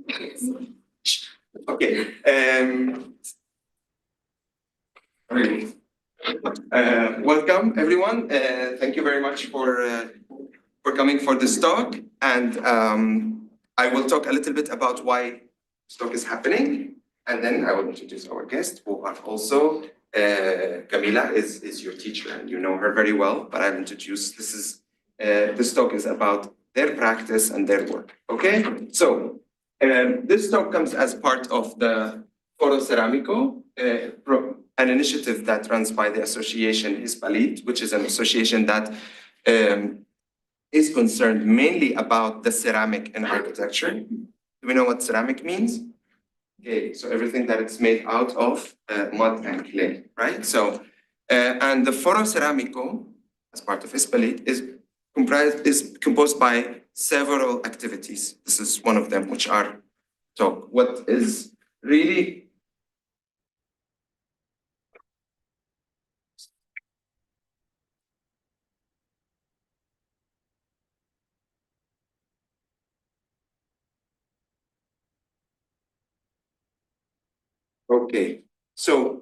Okay. Welcome, everyone. Thank you very much for coming for this talk. And I will talk a little bit about why this talk is happening. And then I will introduce our guest, who are also, Camila is your teacher, and you know her very well, but I'll introduce, this talk is about their practice and their work, okay? So, this talk comes as part of the Foro Cerámico, an initiative that runs by the Association Hispalyt, which is an association that is concerned mainly about the ceramic in architecture. Do we know what ceramic means? Okay, so everything that it's made out of mud and clay, right? So, and the Foro Cerámico, as part of Hispalyt, is composed by several activities. This is one of them, which are talk. What is really okay, so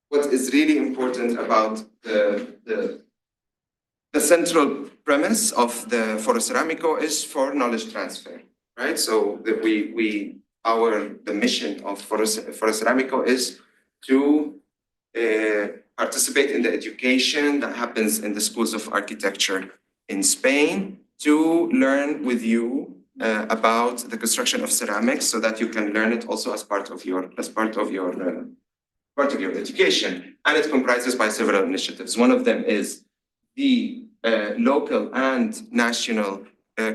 what is really important about the central premise of the Foro Cerámico is for knowledge transfer, right? So that the mission of Foro Cerámico is to participate in the education that happens in the schools of architecture in Spain, to learn with you about the construction of ceramics, so that you can learn it also as part of your education. And it comprises by several initiatives. One of them is the local and national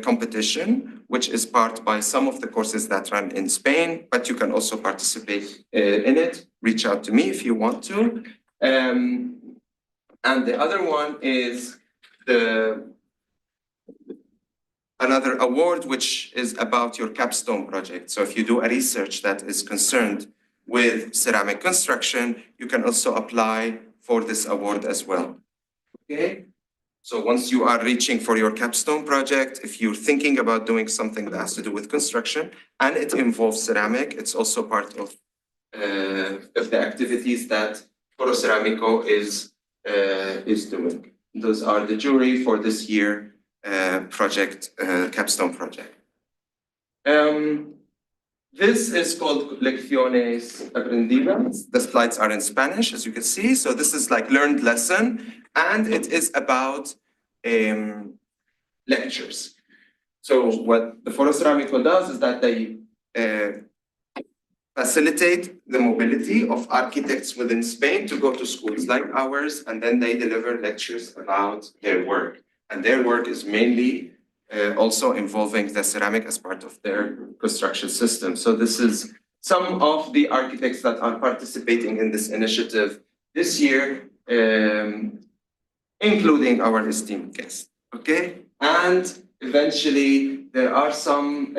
competition, which is part by some of the courses that run in Spain, but you can also participate in it. Reach out to me if you want to. And the other one is another award, which is about your capstone project. So if you do a research that is concerned with ceramic construction, you can also apply for this award as well. Okay? So once you are reaching for your capstone project, if you're thinking about doing something that has to do with construction and it involves ceramic, it's also part of the activities that Foro Cerámico is doing. Those are the jury for this year project, capstone project. This is called Lecciones, aprendidas. The slides are in Spanish, as you can see. So this is like learned lesson, and it is about lectures. So what the Foro Cerámico does is that they facilitate the mobility of architects within Spain to go to schools like ours, and then they deliver lectures about their work. And their work is mainly also involving the ceramic as part of their construction system. So this is some of the architects that are participating in this initiative this year, including our esteemed guest, okay? And eventually there are some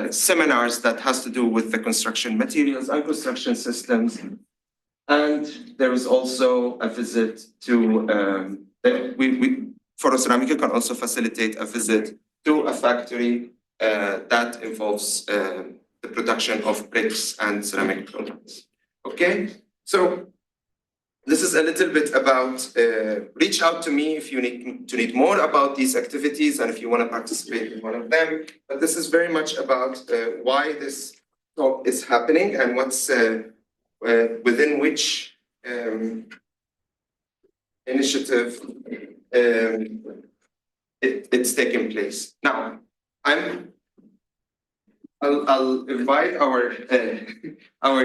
seminars that has to do with the construction materials and construction systems. And there is also a visit to, Foro Cerámico can also facilitate a visit to a factory that involves the production of bricks and ceramic products. Okay, so this is a little bit about, reach out to me if you need more about these activities and if you want to participate in one of them. But this is very much about why this talk is happening and what's within which initiative it's taking place. Now, I'll invite our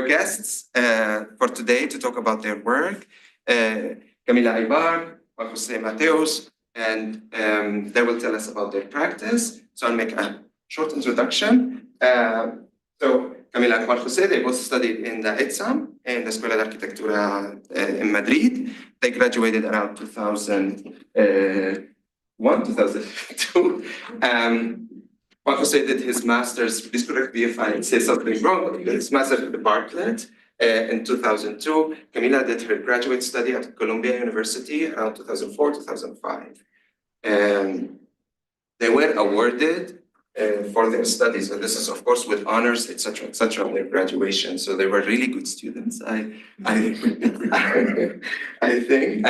guests for today to talk about their work. Camila Aybar, Wesam Al Alsali, and they will tell us about their practice. So I'll make a short introduction. So Camila and Juan Jose, they both studied in the ETSA, in the Escuelas de Arquitectura in Madrid. They graduated around 2001, 2002. Juan Jose did his master's, please correct me if I say something wrong, his master's at Bartlett in 2002. Camila did her graduate study at Columbia University around 2004, 2005. they were awarded for their studies. So this is, of course, with honors, etc., etc., their graduation. So they were really good students, I think.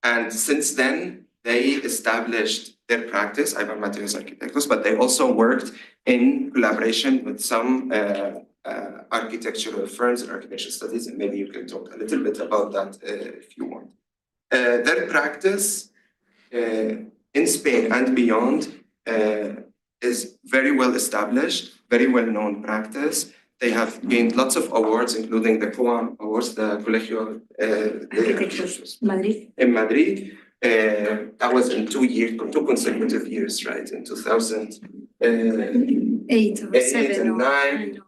And since then, they established their practice, aybar.mateos.arquitectos, but they also worked in collaboration with some architectural firms and architectural studies, and maybe you can talk a little bit about that if you want. Their practice in Spain and beyond is very well established, very well-known practice. They have gained lots of awards, including the COAM awards, the Colegio Madrid. in Madrid. That was in 2 consecutive years, right? In 2008 or 7 and 9.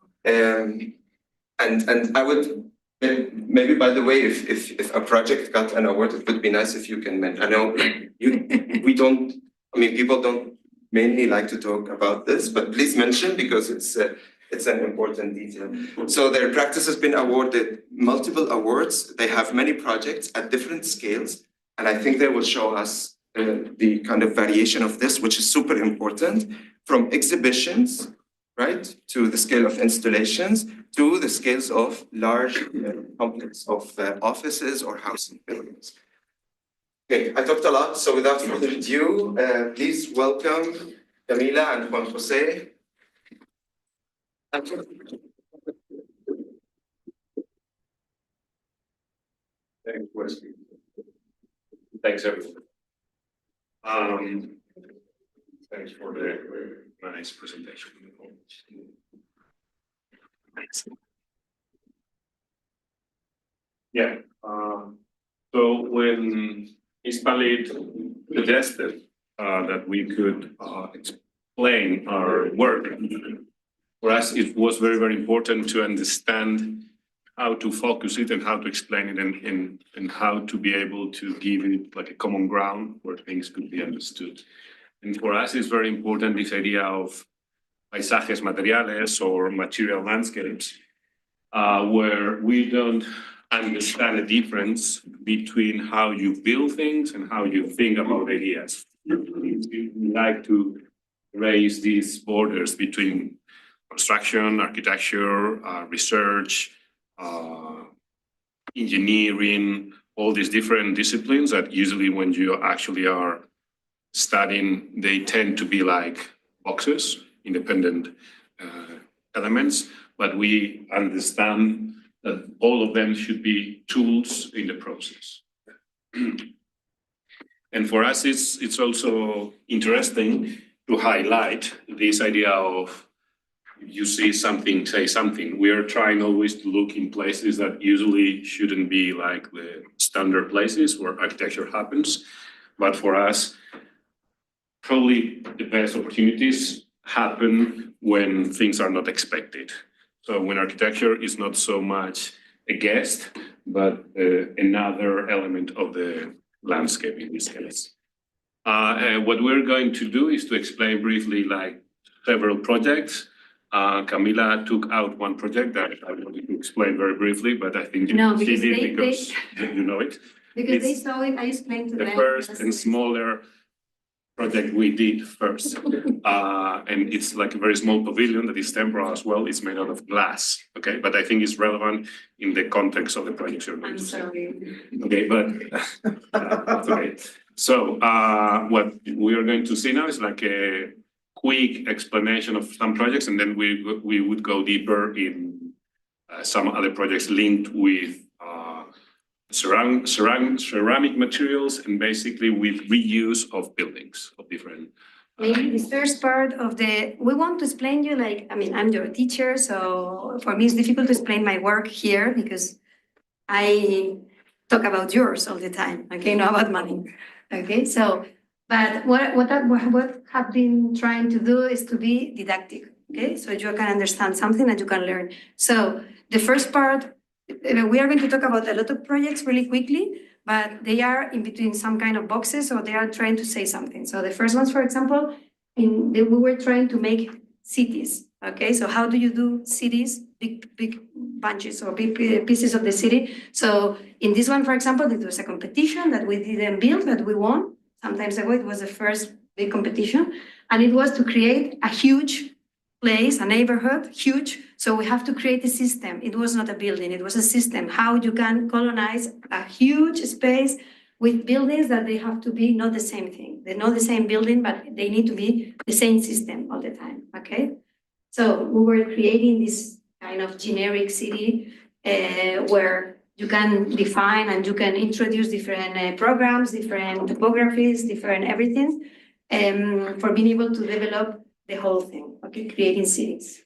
And I would maybe, by the way, if a project got an award, it would be nice if you can mention. I know people don't mainly like to talk about this, but please mention because it's an important detail. So their practice has been awarded multiple awards. They have many projects at different scales, and I think they will show us the kind of variation of this, which is super important, from exhibitions, right, to the scale of installations, to the scales of large complex of offices or housing buildings. Okay, I talked a lot, so without further ado, please welcome Camila and Juan Jose. Thanks, Wesley. Thanks, everyone. Thanks for the nice presentation. Yeah. So when Hispalyt suggested that we could explain our work, for us it was very, very important to understand how to focus it and how to explain it and how to be able to give it like a common ground where things could be understood. And for us, it's very important this idea of paisajes materiales or material landscapes, where we don't understand the difference between how you build things and how you think about ideas. We like to raise these borders between construction, architecture, research, engineering, all these different disciplines that usually when you actually are studying, they tend to be like boxes, independent elements, but we understand that all of them should be tools in the process. And for us, it's also interesting to highlight this idea of you see something, say something. We are trying always to look in places that usually shouldn't be like the standard places where architecture happens. But for us, probably the best opportunities happen when things are not expected. So when architecture is not so much a guest, but another element of the landscape in this case. What we're going to do is to explain briefly like several projects. Camila took out one project that I wanted to explain very briefly, but I think she did because you know it. Because they saw it, I explained to them. The first and smaller project we did first. And it's like a very small pavilion that is temporary as well. It's made out of glass, okay? But I think it's relevant in the context of the project you're going to see. I'm sorry. Okay, but that's okay. So what we are going to see now is like a quick explanation of some projects, and then we would go deeper in some other projects linked with ceramic materials and basically with reuse of buildings of different. Maybe this first part of we want to explain you like, I mean, I'm your teacher, so for me it's difficult to explain my work here because I talk about yours all the time, okay, not about money, okay, so. But what I've been trying to do is to be didactic, okay? So you can understand something that you can learn. So the first part, we are going to talk about a lot of projects really quickly, but they are in between some kind of boxes, so they are trying to say something. So the first ones, for example, we were trying to make cities, okay? So how do you do cities, big bunches or big pieces of the city? So in this one, for example, it was a competition that we didn't build, that we won. Sometimes ago, it was the first big competition, and it was to create a huge place, a neighborhood, huge. So we have to create a system. It was not a building, it was a system. How you can colonize a huge space with buildings that they have to be not the same thing. They're not the same building, but they need to be the same system all the time, okay? So we were creating this kind of generic city where you can define and you can introduce different programs, different topographies, different everything, for being able to develop the whole thing, okay, creating cities.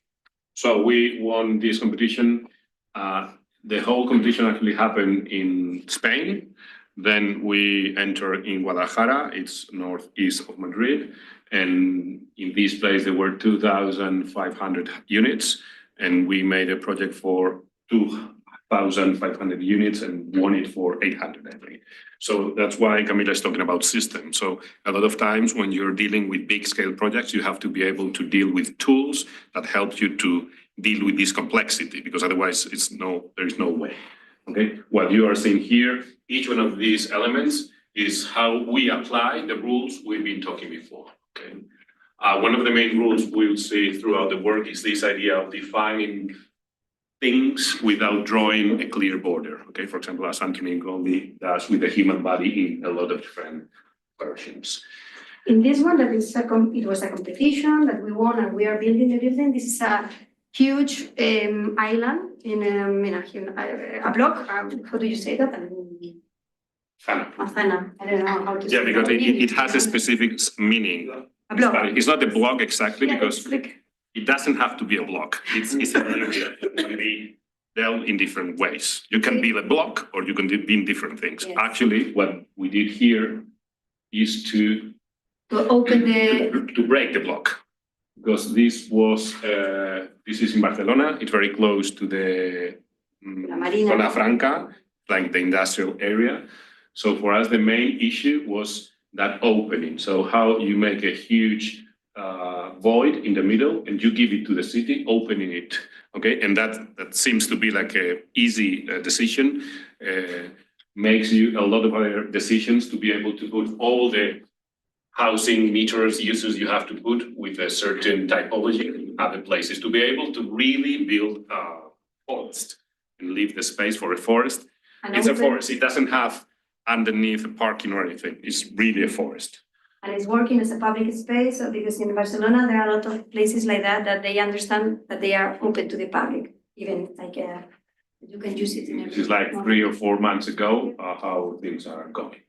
So we won this competition. The whole competition actually happened in Spain. Then we entered in Guadalajara, it's northeast of Madrid. And in this place, there were 2,500 units. And we made a project for 2,500 units and won it for 800, I think. So that's why Camila is talking about systems. So a lot of times when you're dealing with big scale projects, you have to be able to deal with tools that help you to deal with this complexity, because otherwise there is no way. Okay, what you are seeing here, each one of these elements is how we apply the rules we've been talking before. Okay, one of the main rules we'll see throughout the work is this idea of defining things without drawing a clear border. Okay, for example, as Anthony Gondi does with the human body in a lot of different versions. In this one, it was a competition that we won, and we are building a building. This is a huge island in a block. How do you say that? Manzana. I don't know how to say. Yeah, because it has a specific meaning. A block. It's not a block exactly, because it doesn't have to be a block. It's an area. It can be dealt in different ways. You can build a block or you can build different things. Yes. Actually, what we did here is to open to break the block. Because this is in Barcelona. It's very close to the Zona Franca, like the industrial area. So for us, the main issue was that opening. So how you make a huge void in the middle and you give it to the city, opening it. Okay, and that seems to be like a easy decision. Makes you a lot of other decisions to be able to put all the housing meters, uses you have to put with a certain typology in other places to be able to really build a forest and leave the space for a forest. It's a forest. It doesn't have underneath a parking or anything. It's really a forest. And it's working as a public space, because in Barcelona there are a lot of places like that they understand that they are open to the public, even like you can use it in every. This is like 3 or 4 months ago, how things are going.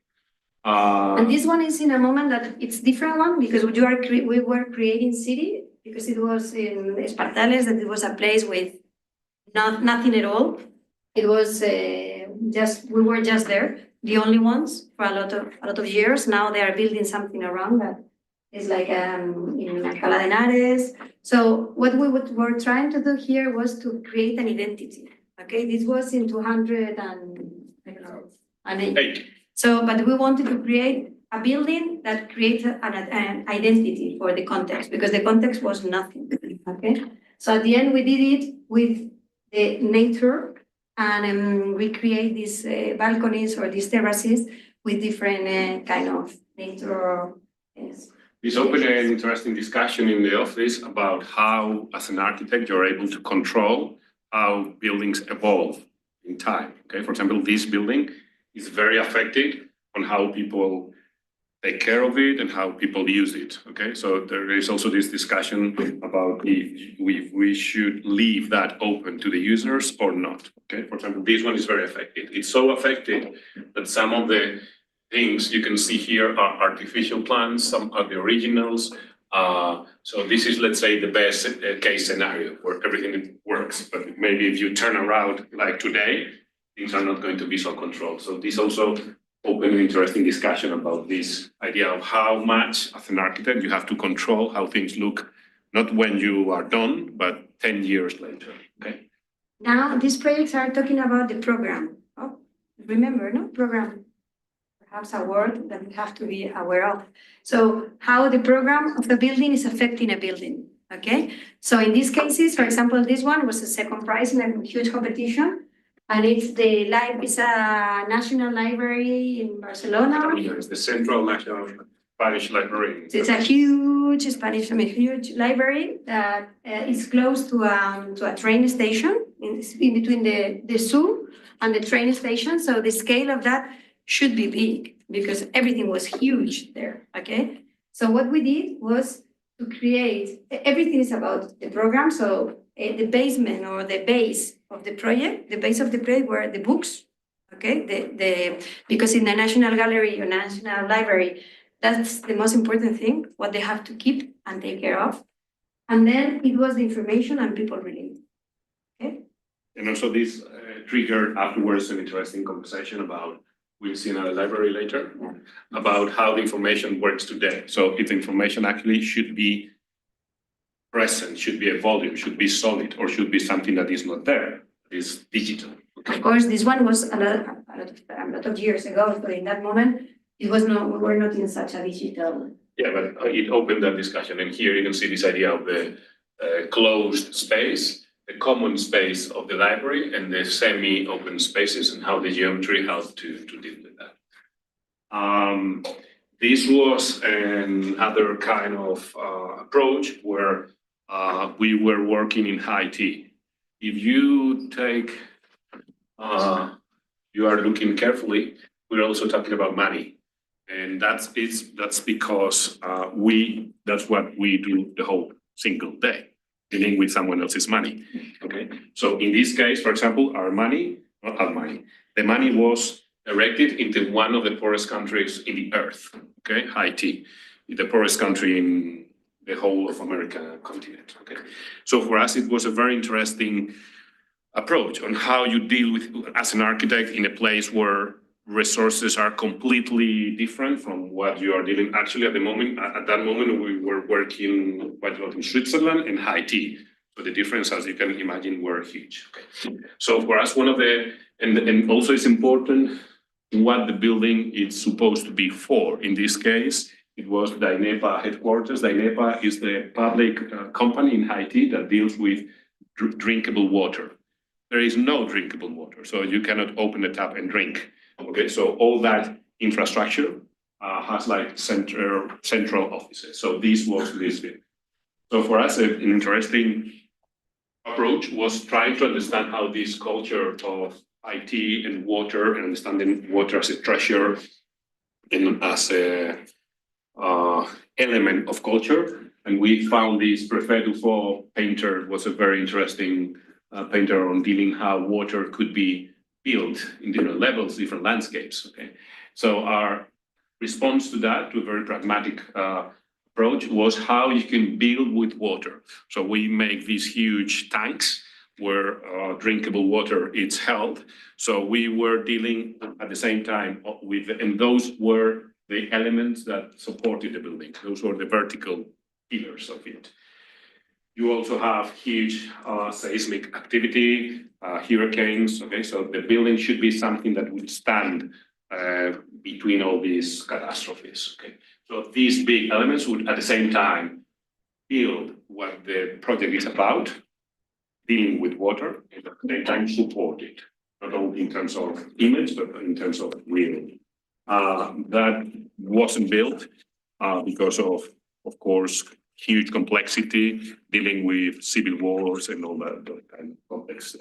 And this one is in a moment that it's different one, because we were creating city, because it was in Espartales, that it was a place with nothing at all. It was we were just there, the only ones for a lot of years. Now they are building something around that is like in Alcalá de Henares. So what we were trying to do here was to create an identity. Okay, this was in 208. So, but we wanted to create a building that creates an identity for the context, because the context was nothing. Okay, so at the end we did it with the nature, and we create these balconies or these terraces with different kind of nature. Yes. This opened an interesting discussion in the office about how, as an architect, you're able to control how buildings evolve in time. Okay, for example, this building is very affected on how people take care of it and how people use it. Okay, so there is also this discussion about if we should leave that open to the users or not. Okay, for example, this one is very affected. It's so affected that some of the things you can see here are artificial plants, some are the originals. So this is, let's say, the best case scenario where everything works. But maybe if you turn around like today, things are not going to be so controlled. So this also opened an interesting discussion about this idea of how much, as an architect, you have to control how things look, not when you are done, but 10 years later. Okay. Now these projects are talking about the program. Oh, remember, no program. Perhaps a word that we have to be aware of. So how the program of the building is affecting a building. Okay. So in these cases, for example, this one was a second prize in a huge competition. And it's a national library in Barcelona. It's the Central National Spanish library. So it's a huge huge library that is close to a train station in between the zoo and the train station. So the scale of that should be big because everything was huge there, okay? So what we did was to create, everything is about the program. So the basement or the base of the project were the books, okay? Because in the National Gallery or National Library, that's the most important thing, what they have to keep and take care of. And then it was the information and people related, okay? And also this triggered afterwards an interesting conversation about, we'll see in our library later, about how the information works today. So if the information actually should be present, should be a volume, should be solid, or should be something that is not there, is digital. Okay. Of course, this one was a lot of years ago, so in that moment, we were not in such a digital. Yeah, but it opened that discussion, and here you can see this idea of the closed space, the common space of the library, and the semi-open spaces, and how the geometry helped to deal with that. This was another kind of approach where we were working in high tea. If you take, you are looking carefully, we're also talking about money. And that's because that's what we do the whole single day, dealing with someone else's money. Okay. So in this case, for example, the money was erected into one of the poorest countries in the earth. Okay, Haiti, the poorest country in the whole of American continent. Okay. So for us, it was a very interesting approach on how you deal with, as an architect, in a place where resources are completely different from what you are dealing. Actually, at that moment, we were working quite a lot in Switzerland and Haiti. So the difference, as you can imagine, were huge. Okay. So for us, one of the, and also it's important what the building is supposed to be for. In this case, it was the INEPA headquarters. The INEPA is the public company in Haiti that deals with drinkable water. There is no drinkable water, so you cannot open the tap and drink. Okay, so all that infrastructure has like central offices. So this was this bit. So for us, an interesting approach was trying to understand how this culture of IT and water, and understanding water as a treasure and as a element of culture. And we found this Prefet Dufault painter was a very interesting painter on dealing how water could be built in different levels, different landscapes. Okay, so our response to that, to a very pragmatic approach, was how you can build with water. So we make these huge tanks where drinkable water is held. So we were dealing at the same time with, and those were the elements that supported the building. Those were the vertical pillars of it. You also have huge seismic activity, hurricanes. Okay, so the building should be something that would stand between all these catastrophes. Okay, so these big elements would at the same time build what the project is about, dealing with water, and at the same time support it, not only in terms of image, but in terms of real. That wasn't built because of course, huge complexity, dealing with civil wars and all that kind of complex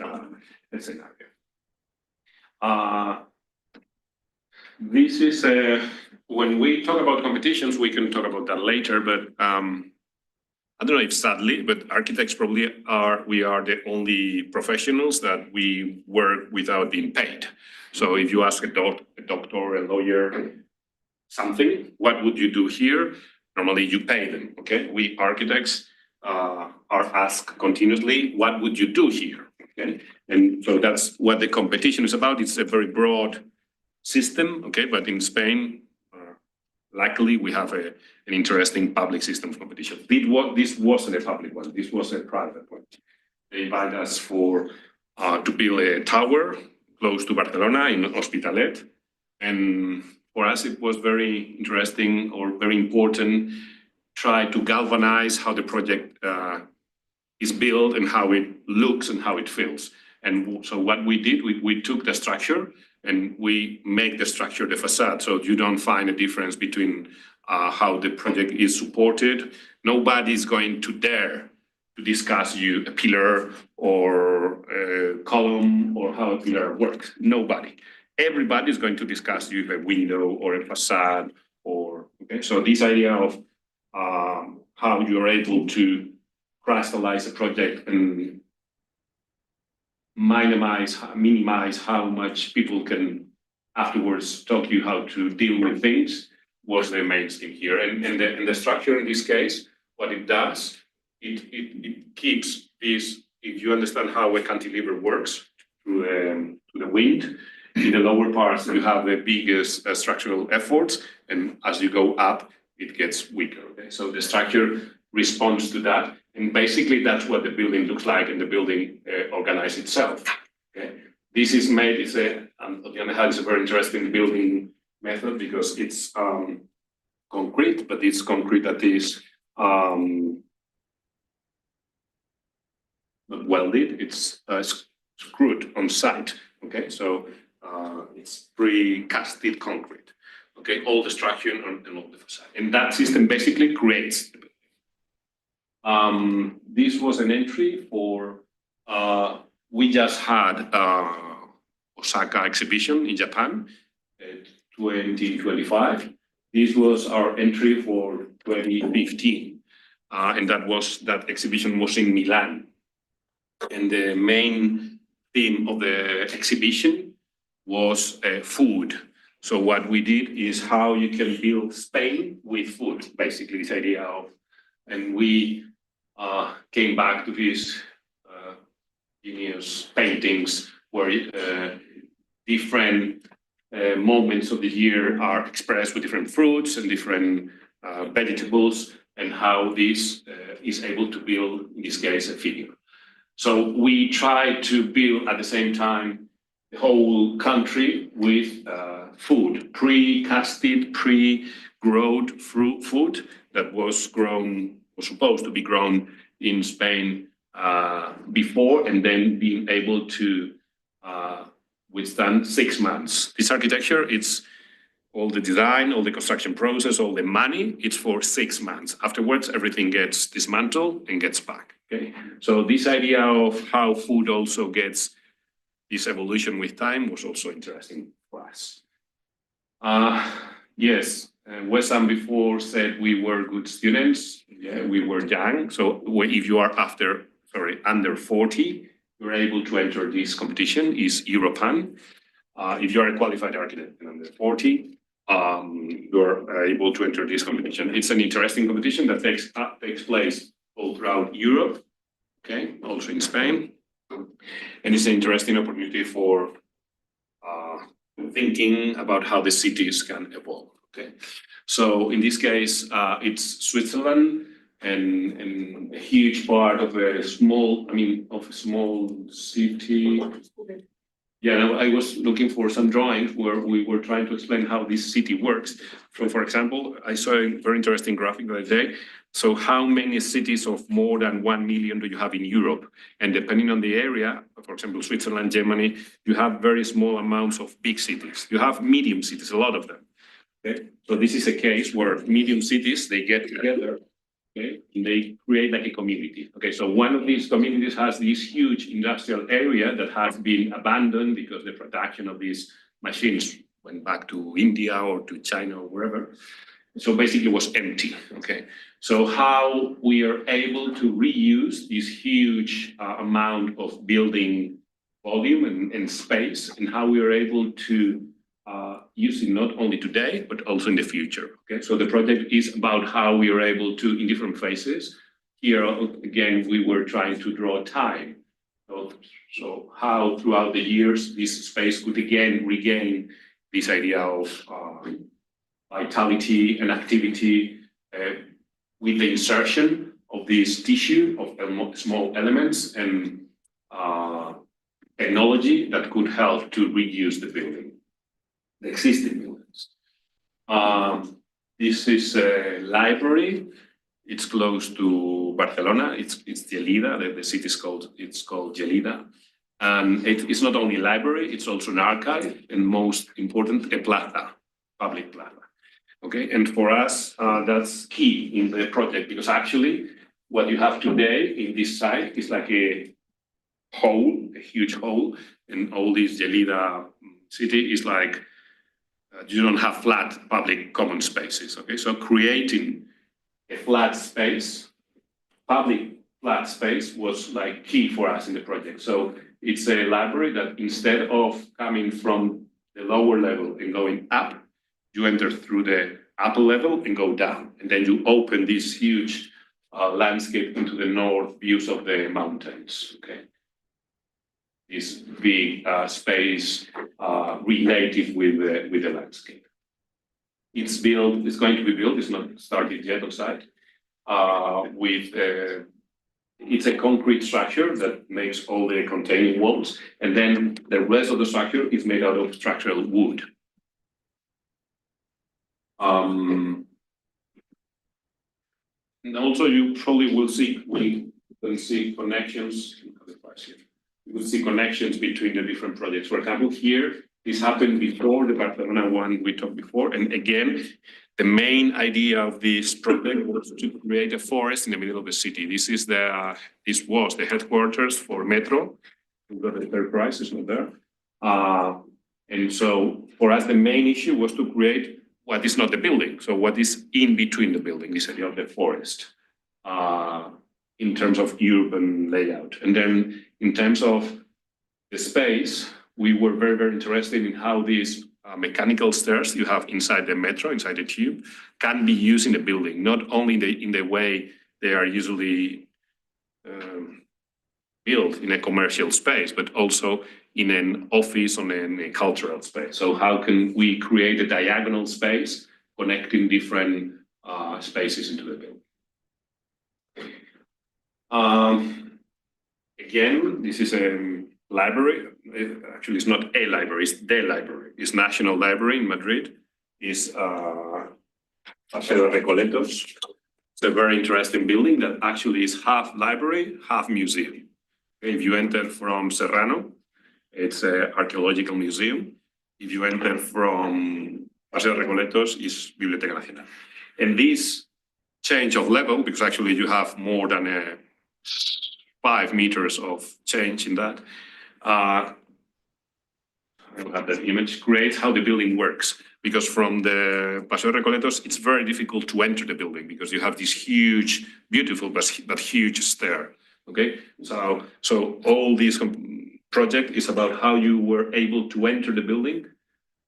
scenario. This is when we talk about competitions, we can talk about that later, but I don't know if sadly, but architects probably we are the only professionals that we work without being paid. So if you ask a doctor, a lawyer, something, what would you do here? Normally you pay them, okay? We architects are asked continuously, what would you do here? Okay, and so that's what the competition is about. It's a very broad system, okay? But in Spain, luckily we have an interesting public system of competition. This wasn't a public one, this was a private one. They invited us to build a tower close to Barcelona in Hospitalet. And for us, it was very interesting or very important try to galvanize how the project is built and how it looks and how it feels. And so what we did, we took the structure and we make the structure the facade. So you don't find a difference between how the project is supported. Nobody is going to dare to discuss you a pillar or a column or how a pillar works. Nobody. Everybody is going to discuss you a window or a facade or, okay? So this idea of how you're able to crystallize a project and minimize how much people can afterwards talk you how to deal with things was the main thing here. And the structure in this case, what it does, it keeps this, if you understand how a cantilever works through the wind, in the lower parts you have the biggest structural efforts, and as you go up, it gets weaker. Okay? So the structure responds to that, and basically that's what the building looks like, and the building organizes itself. Okay? This is made, on the other hand, it's a very interesting building method because it's concrete, but it's concrete that is not welded, it's screwed on site. Okay, so it's pre-casted concrete. Okay, all the structure and all the facade, and that system basically creates the building. This was an entry for. We just had Osaka exhibition in Japan, 2025. This was our entry for 2015, and that exhibition was in Milan. And the main theme of the exhibition was food. So what we did is how you can build Spain with food, basically this idea of, and we came back to these genius paintings where different moments of the year are expressed with different fruits and different vegetables, and how this is able to build, in this case, a figure. So we try to build at the same time the whole country with food, pre-casted, pre-grown food that was grown, was supposed to be grown in Spain before, and then being able to withstand 6 months. This architecture, it's all the design, all the construction process, all the money, it's for 6 months. Afterwards, everything gets dismantled and gets back. Okay, so this idea of how food also gets this evolution with time was also interesting for us. Yes, Wesam before said we were good students. Yeah, we were young. So if you are under 40, you're able to enter this competition. Is European. If you are a qualified architect and under 40, you're able to enter this competition. It's an interesting competition that takes place all throughout Europe, okay, also in Spain. And it's an interesting opportunity for thinking about how the cities can evolve, okay? So in this case, it's Switzerland, and a huge part of a small city. Yeah, I was looking for some drawings where we were trying to explain how this city works. So, for example, I saw a very interesting graphic the other day. So how many cities of more than 1 million do you have in Europe? And depending on the area, for example, Switzerland, Germany, you have very small amounts of big cities. You have medium cities, a lot of them. Okay? So this is a case where medium cities, they get together. Okay, and they create like a community. Okay, so one of these communities has this huge industrial area that has been abandoned because the production of these machines went back to India or to China or wherever. So basically it was empty. Okay, so how we are able to reuse this huge amount of building volume and space, and how we are able to use it not only today, but also in the future. Okay, so the project is about how we are able to, in different phases. Here, again, we were trying to draw time. So how throughout the years, this space could again regain this idea of vitality and activity with the insertion of this tissue of small elements and technology that could help to reuse the building. The existing buildings. This is a library. It's close to Barcelona. It's Gelida. The city is called Gelida. And it's not only a library, it's also an archive, and most important, a plaza, public plaza. Okay, and for us, that's key in the project, because actually what you have today in this site is like a hole, a huge hole, and all this Gelida city is like, you don't have flat public common spaces, okay? So creating a flat space, public flat space, was like key for us in the project. So it's a library that instead of coming from the lower level and going up, you enter through the upper level and go down. And then you open this huge landscape into the north views of the mountains, okay? This big space related with the landscape. It's built, it's going to be built, it's not started yet on site, it's a concrete structure that makes all the containing walls, and then the rest of the structure is made out of structural wood. And also you probably will see, we will see connections, you will see connections between the different projects. For example, here, this happened before the Barcelona one we talked before. And again, the main idea of this project was to create a forest in the middle of the city. This was the headquarters for Metro. We've got the third prize, it's not there. And so for us, the main issue was to create what is not the building. So what is in between the building, this idea of the forest, in terms of urban layout. And then in terms of the space, we were very, very interested in how these mechanical stairs you have inside the metro, inside the tube, can be used in the building, not only in the way they are usually built in a commercial space, but also in an office or in a cultural space. So how can we create a diagonal space connecting different spaces into the building? Again, this is a library. Actually, it's not a library, it's the library. It's National Library in Madrid. It's Paseo de Recoletos. It's a very interesting building that actually is half library, half museum. If you enter from Serrano, it's an archaeological museum. If you enter from Paseo de Recoletos, it's Biblioteca Nacional. And this change of level, because actually you have more than 5 meters of change in that, I don't have that image, creates how the building works. Because from the Paseo de Recoletos, it's very difficult to enter the building because you have this huge, beautiful, but huge stair. Okay, so all this project is about how you were able to enter the building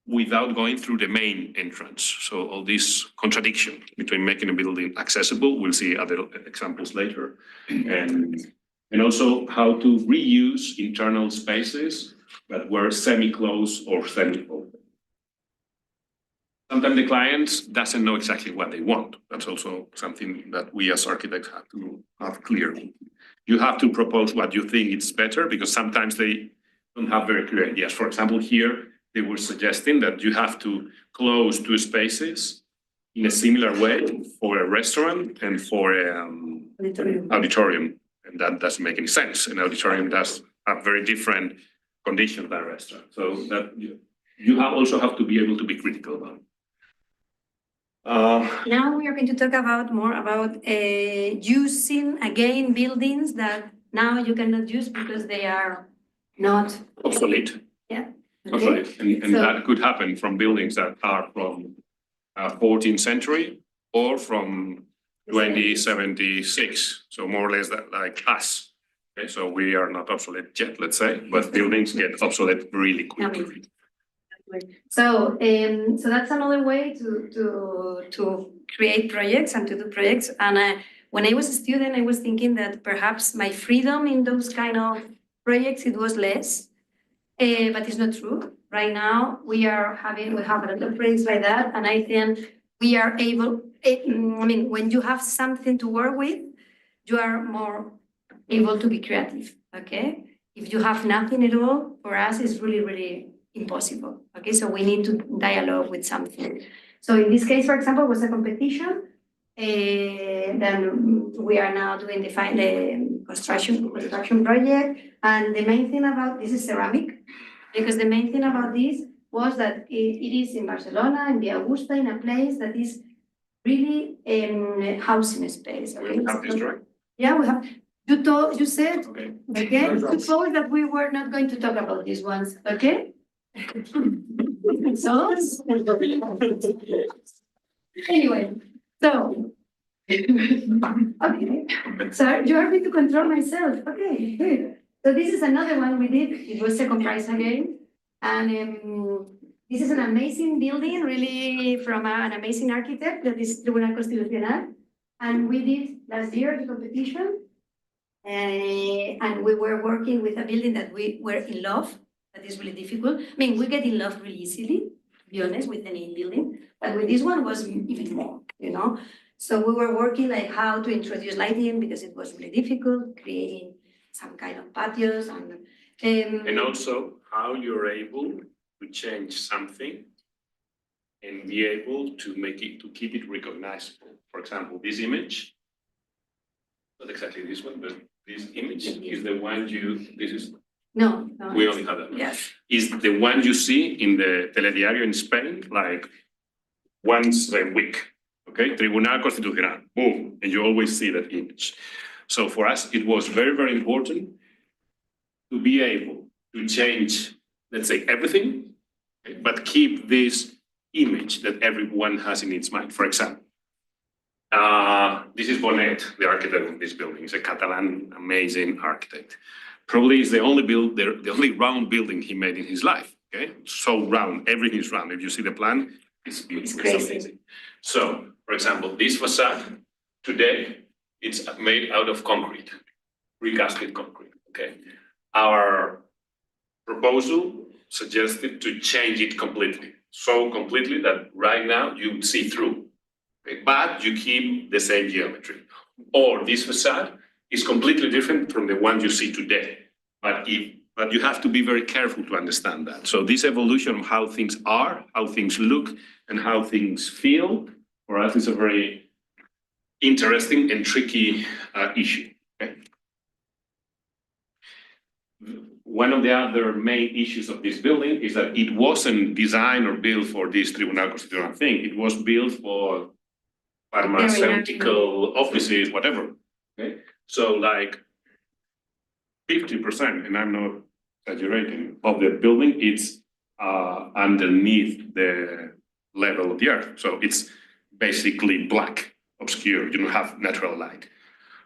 without going through the main entrance. So all this contradiction between making a building accessible, we'll see other examples later, and also how to reuse internal spaces that were semi-closed or semi-open. Sometimes the client doesn't know exactly what they want. That's also something that we as architects have to have clear. You have to propose what you think is better, because sometimes they don't have very clear ideas. For example, here, they were suggesting that you have to close 2 spaces in a similar way for a restaurant and for an auditorium. And that doesn't make any sense. An auditorium does have very different conditions than a restaurant. So that you also have to be able to be critical about it. Now we are going to talk more about using again buildings that now you cannot use because they are not obsolete. Yeah. Obsolete. And that could happen from buildings that are from 14th century or from 2076. So more or less that, like us. Okay, so we are not obsolete yet, let's say, but buildings get obsolete really quickly. So that's another way to create projects and to do projects. And when I was a student, I was thinking that perhaps my freedom in those kind of projects, it was less, but it's not true. Right now, we have a lot of projects like that, and I think we are able, when you have something to work with, you are more able to be creative, okay? If you have nothing at all, for us, it's really, really impossible. Okay, so we need to dialogue with something. So in this case, for example, it was a competition. Then we are now doing the construction project. And the main thing about this is ceramic, because the main thing about this was that it is in Barcelona, in Via Augusta, in a place that is really housing space. Okay? We have this drawing. Yeah, we have. You said, Okay. okay, you told that we were not going to talk about these ones, okay? So, anyway, so, okay, so you are me to control myself, okay, good. So this is another one we did, it was second prize again, and this is an amazing building, really from an amazing architect, that is Tribunal Constitucional, and we did last year the competition, and we were working with a building that we were in love. That is really difficult. I mean, we get in love really easily, to be honest, with any building, but with this one was even more, you know. So we were working like how to introduce lighting because it was really difficult, creating some kind of patios And also how you're able to change something and be able to keep it recognizable. For example, this image, not exactly this one, but this image is the one no, we only have that. Yes. Is the one you see in the telediario in Spain, like once a week, okay? Tribunal Constitucional, boom, and you always see that image. So for us, it was very, very important to be able to change, let's say, everything, okay, but keep this image that everyone has in its mind. For example, this is Bonet, the architect of this building. He's a Catalan, amazing architect. Probably is the only round building he made in his life. Okay, so round, everything is round. If you see the plan, it's beautiful. It's amazing. So, for example, this facade today, it's made out of concrete, recasted concrete. Okay, our proposal suggested to change it completely, so completely that right now you see through, okay? But you keep the same geometry. Or this facade is completely different from the one you see today. But you have to be very careful to understand that. So this evolution of how things are, how things look, and how things feel, for us is a very interesting and tricky issue. Okay? One of the other main issues of this building is that it wasn't designed or built for this Tribunal Constitucional thing. It was built for pharmaceutical offices, whatever. Okay, so like 50%, and I'm not exaggerating, of the building it's underneath the level of the earth. So it's basically black, obscure. You don't have natural light.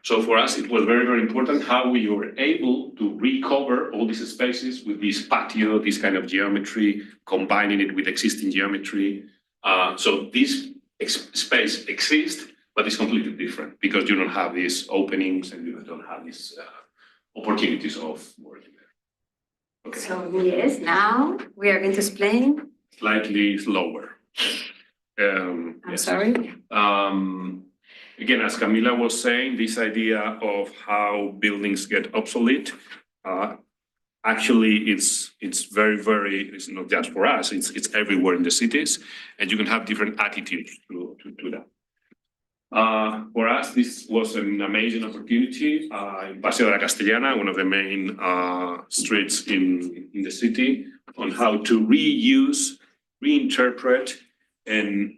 So for us, it was very, very important how we were able to recover all these spaces with this patio, this kind of geometry, combining it with existing geometry. So this space exists, but it's completely different because you don't have these openings and you don't have these opportunities of working there. Okay. So yes, now we are going to explain. Slightly slower. I'm yes. sorry. Again, as Camila was saying, this idea of how buildings get obsolete, actually it's very, very, it's not just for us, it's everywhere in the cities, and you can have different attitudes to that. For us, this was an amazing opportunity in Paseo de la Castellana, one of the main streets in the city, on how to reuse, reinterpret, and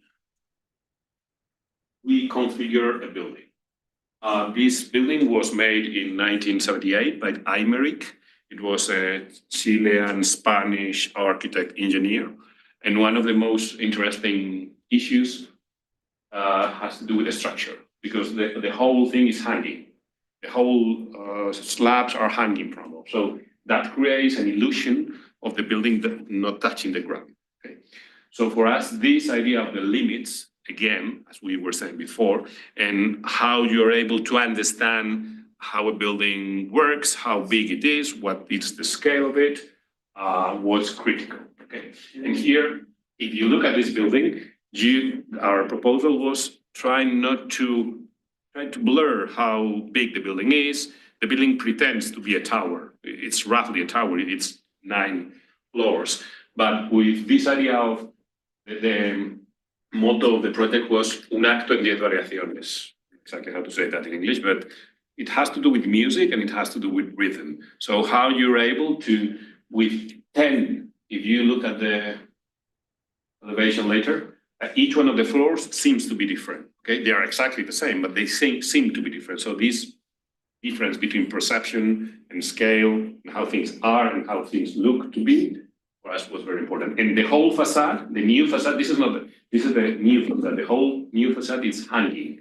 reconfigure a building. This building was made in 1978 by Aymeric. It was a Chilean Spanish architect engineer. And one of the most interesting issues has to do with the structure, because the whole thing is hanging. The whole slabs are hanging from it. So that creates an illusion of the building not touching the ground. Okay? So for us, this idea of the limits, again, as we were saying before, and how you're able to understand how a building works, how big it is, what is the scale of it, was critical. Okay, and here, if you look at this building, our proposal was trying to blur how big the building is. The building pretends to be a tower. It's roughly a tower. It's 9 floors, but with this idea of the motto of the project was un acto en 10 variaciones. Exactly how to say that in English, but it has to do with music and it has to do with rhythm. So how you're able to, with 10, if you look at the elevation later. Each one of the floors seems to be different. Okay, they are exactly the same, but they seem to be different. So this difference between perception and scale, and how things are and how things look to be, for us was very important. And the whole facade, the new facade, this is the new facade. The whole new facade is hanging.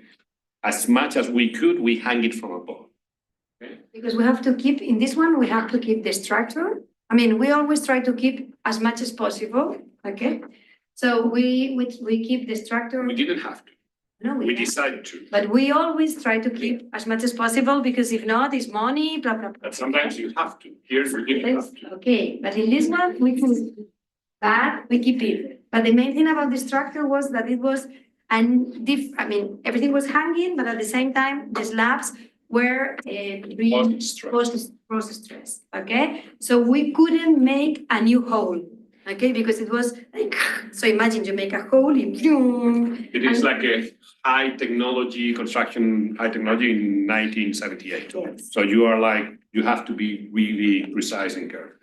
As much as we could, we hang it from above. Okay? Because we have to keep, in this one, we have to keep the structure. I mean, we always try to keep as much as possible, okay? So we keep the structure. We didn't have to. No, We decided to. but we always try to keep as much as possible because if not, it's money, blah, blah, blah. But sometimes you have to. Here you didn't have to. Okay, but in this one, we can, that we keep it. But the main thing about the structure was that it was, I mean, everything was hanging, but at the same time, the slabs were post-stress, okay? So we couldn't make a new hole, okay? Because it was like, so imagine you make a hole in, It is like a high technology construction, high technology in 1978. Yes. So you are like, you have to be really precise and careful.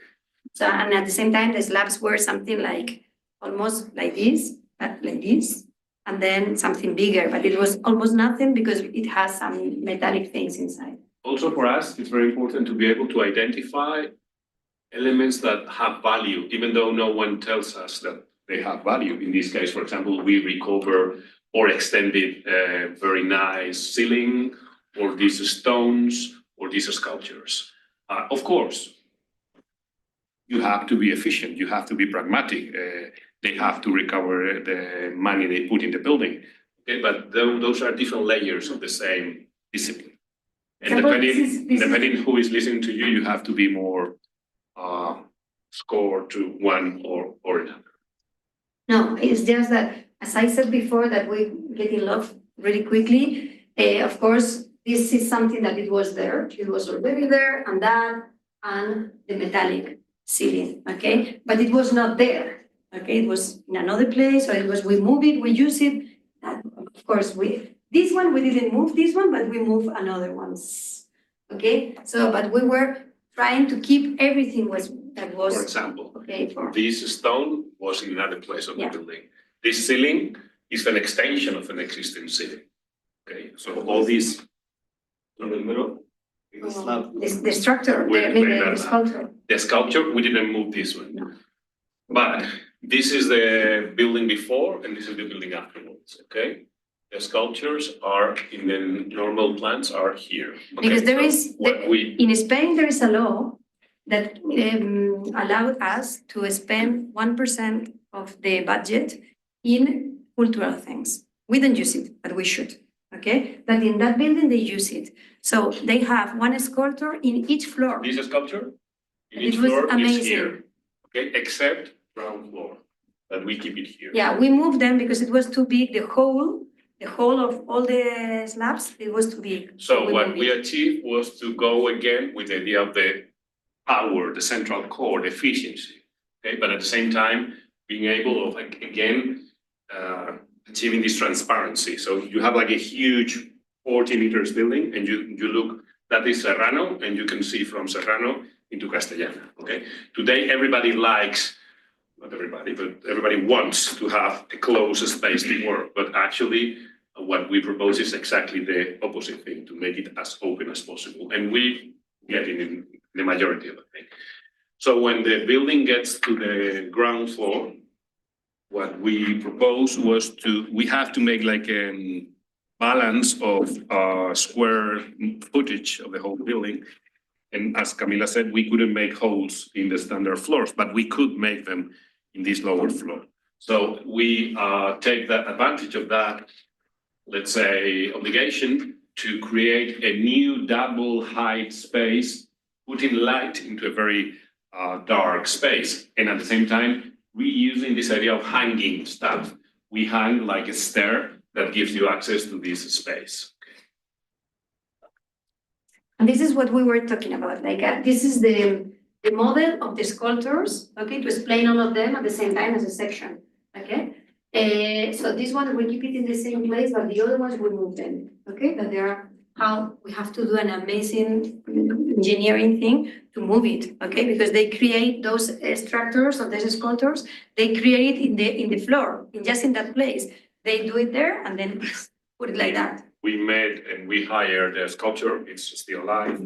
So, and at the same time, the slabs were something like, almost like this, and then something bigger, but it was almost nothing because it has some metallic things inside. Also for us, it's very important to be able to identify elements that have value, even though no one tells us that they have value. In this case, for example, we recover or extended a very nice ceiling, or these stones, or these sculptures. Of course, you have to be efficient, you have to be pragmatic. They have to recover the money they put in the building. Okay, but those are different layers of the same discipline. And depending who is listening to you, you have to be more score to one or another. No, it's just that, as I said before, that we get in love really quickly. Of course, this is something that it was there. It was already there, and that, and the metallic ceiling, okay? But it was not there, okay? It was in another place, or it was, we move it, we use it. Of course, this one, we didn't move this one, but we moved another ones, okay? So, but we were trying to keep everything that was. For example, okay, this stone was in another place of the Yeah. building. This ceiling is an extension of an existing ceiling. Okay, so all these in the middle, the structure, the sculpture. The sculpture, we didn't move this one. No. But this is the building before and this is the building afterwards, okay? The sculptures are in the normal plans are here. Okay? Because there So is, what we in Spain, there is a law that allowed us to spend 1% of the budget in cultural things. We don't use it, but we should, okay? But in that building, they use it. So they have one sculpture in each floor. This sculpture in It each was floor is amazing. here, okay, except ground floor, but we keep it here. Yeah, we moved them because it was too big. The whole of all the slabs, it was too big. So what moved we it. achieved was to go again with the idea of the power, the central core, the efficiency, okay, but at the same time being able of like again achieving this transparency. So you have like a huge 40 meters building, and you look, that is Serrano, and you can see from Serrano into Castellana, okay? Today, everybody likes, not everybody, but everybody wants to have a closed space to work, but actually what we propose is exactly the opposite thing, to make it as open as possible, and we get it in the majority of the thing. So when the building gets to the ground floor, what we proposed was we have to make like a balance of square footage of the whole building. And as Camila said, we couldn't make holes in the standard floors, but we could make them in this lower floor. So we take that advantage of that, let's say, obligation to create a new double height space, putting light into a very dark space. And at the same time, reusing this idea of hanging stuff. We hang like a stair that gives you access to this space. And this is what we were talking about. Like this is the model of the sculptures, okay, to explain all of them at the same time as a section, okay? So this one, we keep it in the same place, but the other ones, we move them, okay? That they are how we have to do an amazing engineering thing to move it, okay? Because they create those structures or these sculptures, they create it in the floor, just in that place. They do it there and then put it like that. We made and we hired a sculptor. It's still alive.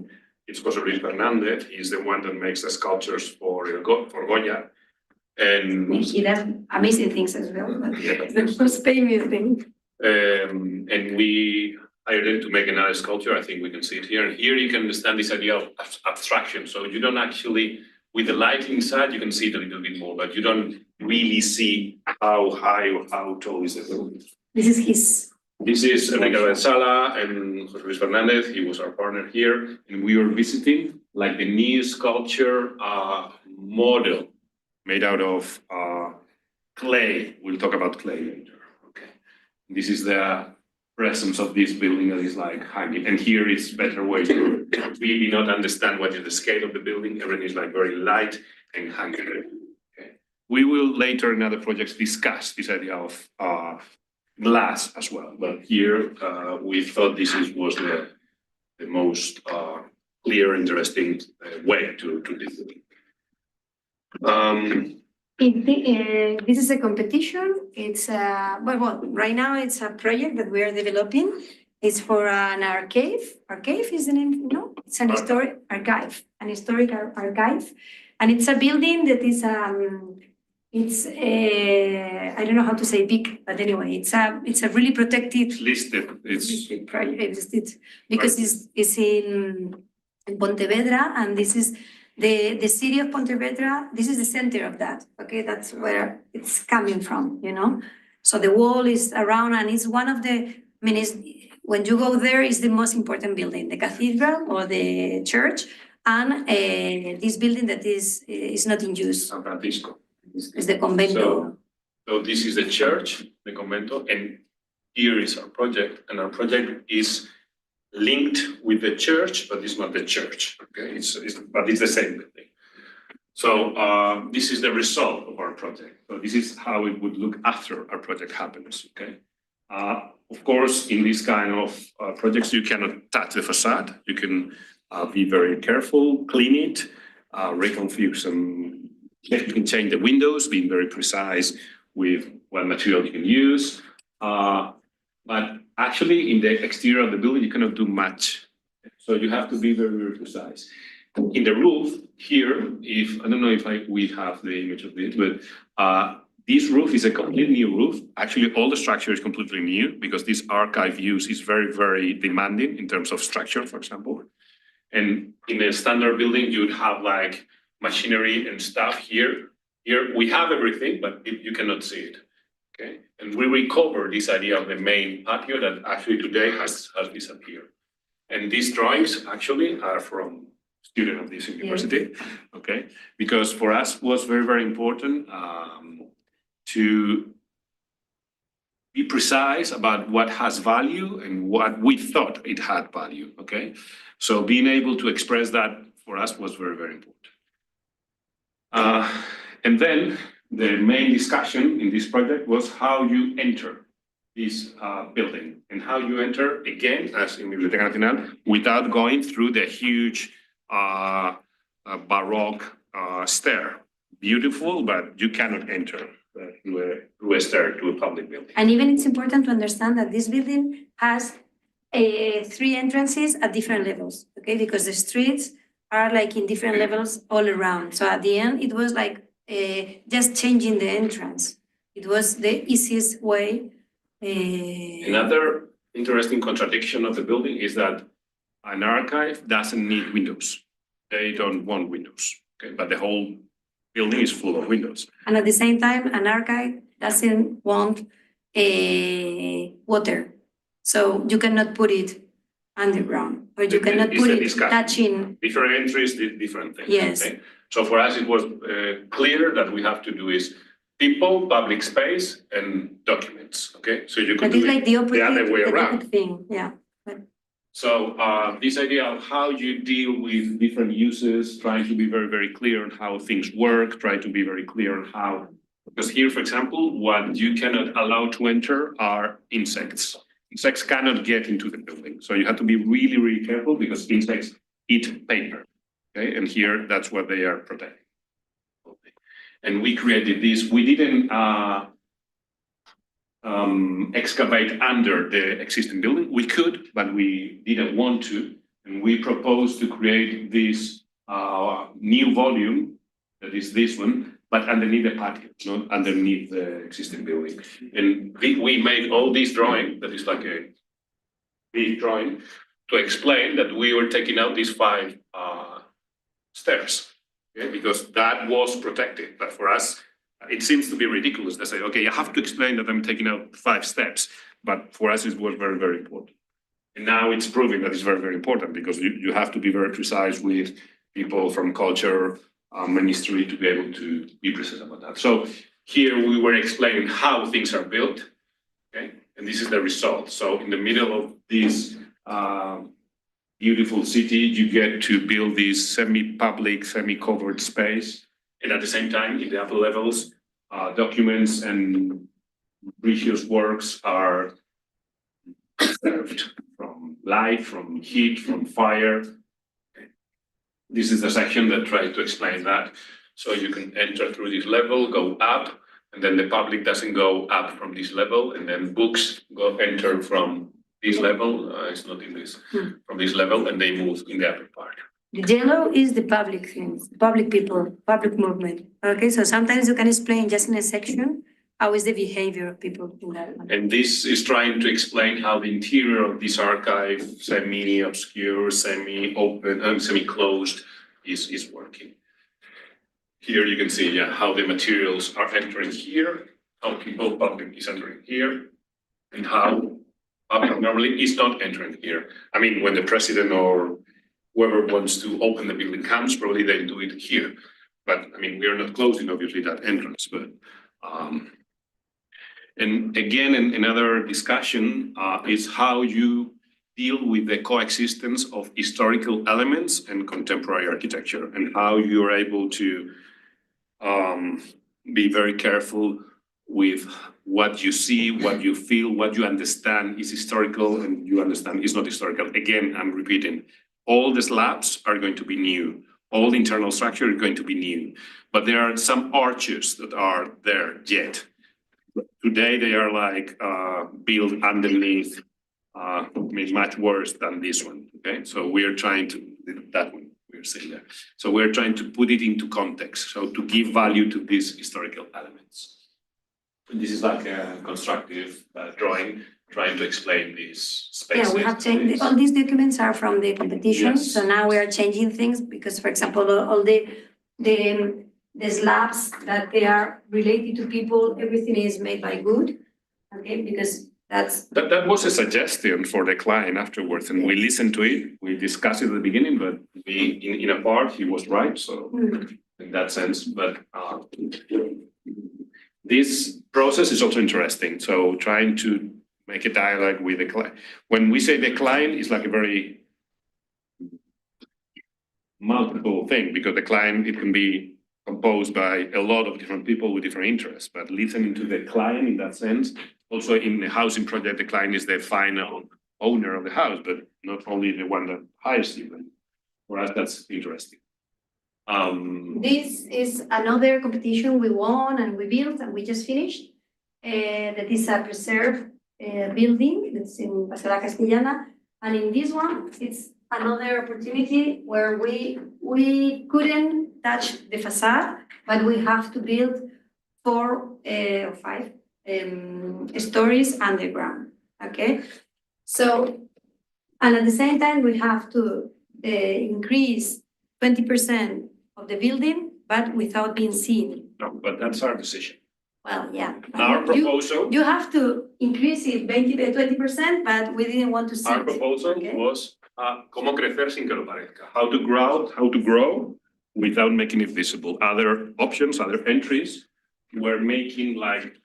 It's José Luis Fernández. He's the one that makes the sculptures for Goya. And He does amazing things as well. But Yeah. the most famous thing. and we hired him to make another sculpture. I think we can see it here. And here you can understand this idea of abstraction. So you don't actually, with the light inside, you can see it a little bit more, but you don't really see how high or how tall is the building. This is his. This is Enrique Sala and José Luis Fernández. He was our partner here, and we were visiting like the new sculpture model made out of clay. We'll talk about clay later. Okay, this is the presence of this building that is like hanging, and here it's better way to really not understand what is the scale of the building. Everything is like very light and hanging. Okay, we will later in other projects discuss this idea of glass as well, but here we thought this was the most clear, interesting way to do this. This is a competition. It's well, right now it's a project that we are developing. It's for an archive. Archive is the name? No, it's an historic archive, an historic archive, and it's a building that is it's I don't know how to say big, but anyway, it's a really protected. It's listed. It's project because it's in Pontevedra, and this is the city of Pontevedra. This is the center of that. Okay, that's where it's coming from. You know, so the wall is around, and it's one of the. I mean, when you go there, it's the most important building, the cathedral or the church, and this building that is not in use. San Francisco. It's the convento. So this is the church, the convento, and here is our project, and our project is linked with the church, but it's not the church. Okay, but it's the same building. So this is the result of our project. So this is how it would look after our project happens. Okay. Of course, in this kind of projects, you cannot touch the facade. You can be very careful, clean it, reconfigure some. You can change the windows, being very precise with what material you can use. But actually, in the exterior of the building, you cannot do much. So you have to be very, very precise. In the roof here, I don't know if we have the image of it, but this roof is a completely new roof. Actually, all the structure is completely new because this archive use is very, very demanding in terms of structure, for example. And in a standard building, you would have like machinery and stuff here. Here we have everything, but you cannot see it. Okay, and we recover this idea of the main patio that actually today has disappeared. And these drawings actually are from student of this university. Yeah. Okay, because for us was very, very important to be precise about what has value and what we thought it had value. Okay, so being able to express that for us was very, very important. And then the main discussion in this project was how you enter this building and how you enter, again, as in Biblioteca Nacional, without going through the huge Baroque stair. Beautiful, but you cannot enter through a stair to a public building. And even it's important to understand that this building has 3 entrances at different levels, okay? Because the streets are like in different levels all around. So at the end, it was like just changing the entrance. It was the easiest way. Another interesting contradiction of the building is that an archive doesn't need windows. They don't want windows, okay? But the whole building is full of windows. And at the same time, an archive doesn't want water. So you cannot put it underground, or you cannot put it touching. Different entries, different things. Yes. Okay? So for us, it was clear that we have to do is people, public space, and documents. Okay, so you could do like the other way around. Thing. Yeah. So this idea of how you deal with different uses, trying to be very, very clear on how things work, try to be very clear on how. Because here, for example, what you cannot allow to enter are insects. insects cannot get into the building. So you have to be really, really careful because insects eat paper. Okay, and here that's what they are protecting. Okay. And we created this. We didn't excavate under the existing building. We could, but we didn't want to. And we proposed to create this new volume, that is this one, but underneath the patio, not underneath the existing building. And we made all this drawing, that is like a big drawing, to explain that we were taking out these 5 stairs, okay? Because that was protected. But for us, it seems to be ridiculous to say, okay, you have to explain that I'm taking out 5 steps. But for us, it was very, very important. And now it's proving that it's very, very important because you have to be very precise with people from culture, ministry to be able to be precise about that. So here we were explaining how things are built, okay? And this is the result. So in the middle of this beautiful city, you get to build this semi-public, semi-covered space. And at the same time, in the upper levels, documents and precious works are preserved from light, from heat, from fire. This is the section that tries to explain that. So you can enter through this level, go up, and then the public doesn't go up from this level, and then books enter from this level. It's not in this, from this level, and they move in the upper part. The yellow is the public things, public people, public movement. Okay, so sometimes you can explain just in a section how is the behavior of people in that one. And this is trying to explain how the interior of this archive, semi-obscure, semi-open, semi-closed, is working. Here you can see, how the materials are entering here, how people, public is entering here, and how public normally is not entering here. I mean, when the president or whoever wants to open the building comes, probably they do it here. But I mean, we are not closing, obviously, that entrance, but and again, another discussion is how you deal with the coexistence of historical elements and contemporary architecture, and how you're able to be very careful with what you see, what you feel, what you understand is historical and you understand is not historical. Again, I'm repeating, all the slabs are going to be new. All the internal structure is going to be new, but there are some arches that are there yet. Today, they are like built underneath, much worse than this one, okay? So we are trying to, that one we're saying there. So we're trying to put it into context, so to give value to these historical elements. And this is like a constructive drawing, trying to explain these spaces. Yeah, we have changed, all these documents are from the competition, Yes. so now we are changing things because, for example, all the slabs that they are related to people, everything is made by wood, okay, because that was a suggestion for the client afterwards, and we listened to it. We discussed it at the beginning, but in a part he was right. So in that sense, but this process is also interesting. So trying to make a dialogue with the client. When we say the client, it's like a very multiple thing, because the client, it can be composed by a lot of different people with different interests, but listening to the client in that sense. Also in the housing project, the client is the final owner of the house, but not only the one that hires you. And for us, that's interesting. This is another competition we won and we built and we just finished. That is a preserved building that's in Paseo La Castellana. And in this one, it's another opportunity where we couldn't touch the facade, but we have to build 4 or 5 stories underground, okay? So, and at the same time, we have to increase 20% of the building, but without being seen. No, but that's our decision. Well, yeah. Our proposal. You have to increase it 20%, but we didn't want to see Our it. proposal Okay? was cómo crecer sin que lo parezca. How to grow without making it visible. Other options, other entries were making like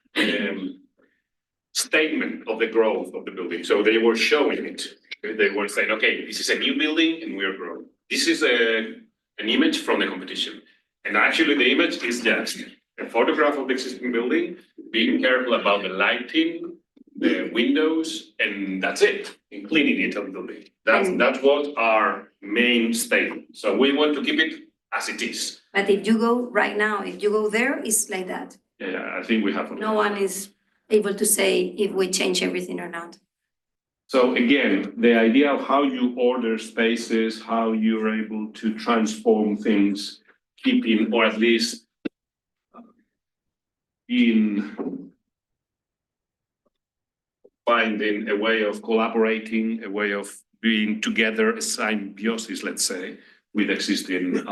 statement of the growth of the building. So they were showing it. They were saying, okay, this is a new building and we are growing. This is an image from the competition. And actually the image is just a photograph of the existing building, being careful about the lighting, the windows, and that's it, and cleaning it a little bit. That's what our main statement. So we want to keep it as it is. But if you go right now, if you go there, it's like that. Yeah, I think we have. No one is able to say if we change everything or not. So again, the idea of how you order spaces, how you're able to transform things, keeping, or at least in finding a way of collaborating, a way of being together, a symbiosis, let's say, with existing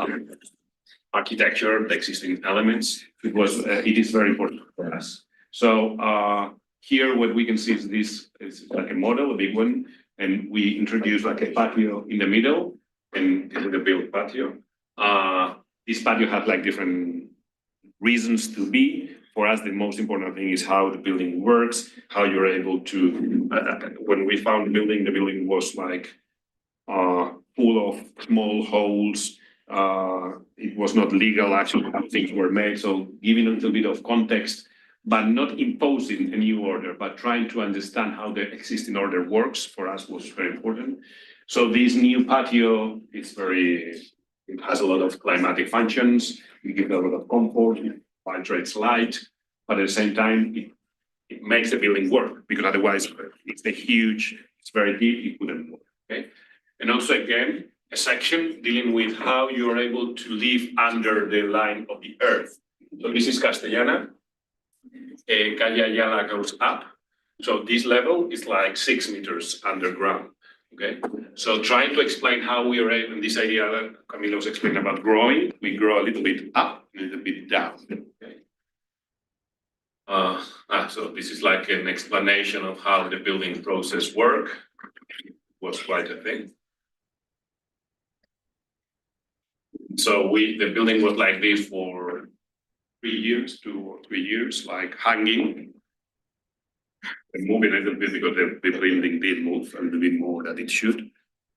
architecture, the existing elements. It is very important for us. So here, what we can see is this is like a model, a big one, and we introduce like a patio in the middle, and this is the built patio. This patio has like different reasons to be. For us, the most important thing is how the building works, how you're able to, when we found the building was like full of small holes. It was not legal actually how things were made. So giving a little bit of context, but not imposing a new order, but trying to understand how the existing order works for us was very important. So this new patio it has a lot of climatic functions. It gives a lot of comfort. It filtrates light, but at the same time, it makes the building work, because otherwise it's very deep, it wouldn't work, okay? And also again, a section dealing with how you're able to live under the line of the earth. So this is Castellana. Calle Ayala goes up. So this level is like 6 meters underground. Okay, so trying to explain how we are able, and this idea that Camilo was explaining about growing, we grow a little bit up, a little bit down. Okay. So this is like an explanation of how the building process works. Was quite a thing. So the building was like this for 2 or 3 years, like hanging. And moving a little bit because the building did move a little bit more than it should.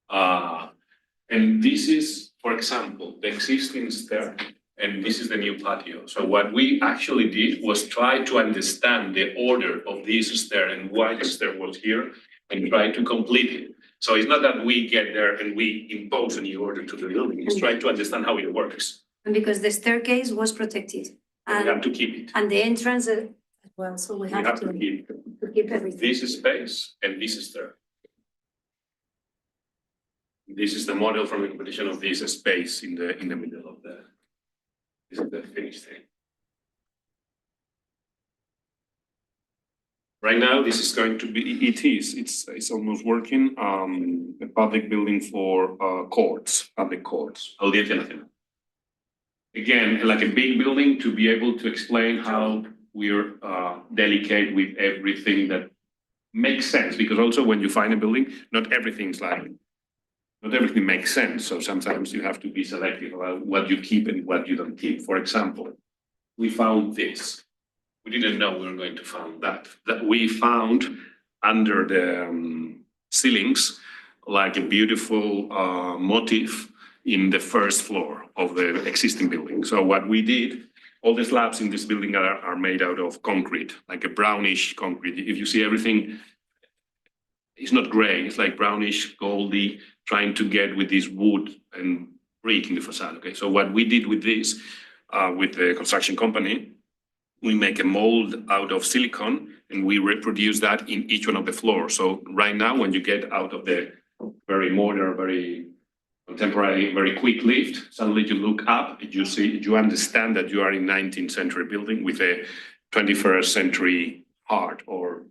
And this is, for example, the existing stair, and this is the new patio. So what we actually did was try to understand the order of this stair and why the stair was here, and try to complete it. So it's not that we get there and we impose a new order to the building. It's trying to understand how it works. And because the staircase was protected. And we have to keep it. And the entrance as well, so we have to keep everything. This is space and this is there. This is the model from the competition of this space in the middle of this is the finished thing. Right now, this is going to be, it's almost working, a public building for public courts, Audiencia Nacional. Again, like a big building to be able to explain how we're delicate with everything that makes sense, because also when you find a building, not everything makes sense. So sometimes you have to be selective about what you keep and what you don't keep. For example, we found this. We didn't know we were going to find that we found under the ceilings, like a beautiful motif in the first floor of the existing building. So what we did, all the slabs in this building are made out of concrete, like a brownish concrete. If you see everything, it's not gray, it's like brownish, goldy, trying to get with this wood and brick in the facade, okay? So what we did with this, with the construction company, we make a mold out of silicone and we reproduce that in each one of the floors. So right now, when you get out of the very modern, very contemporary, very quick lift, suddenly you look up, you understand that you are in 19th century building with a 21st century art or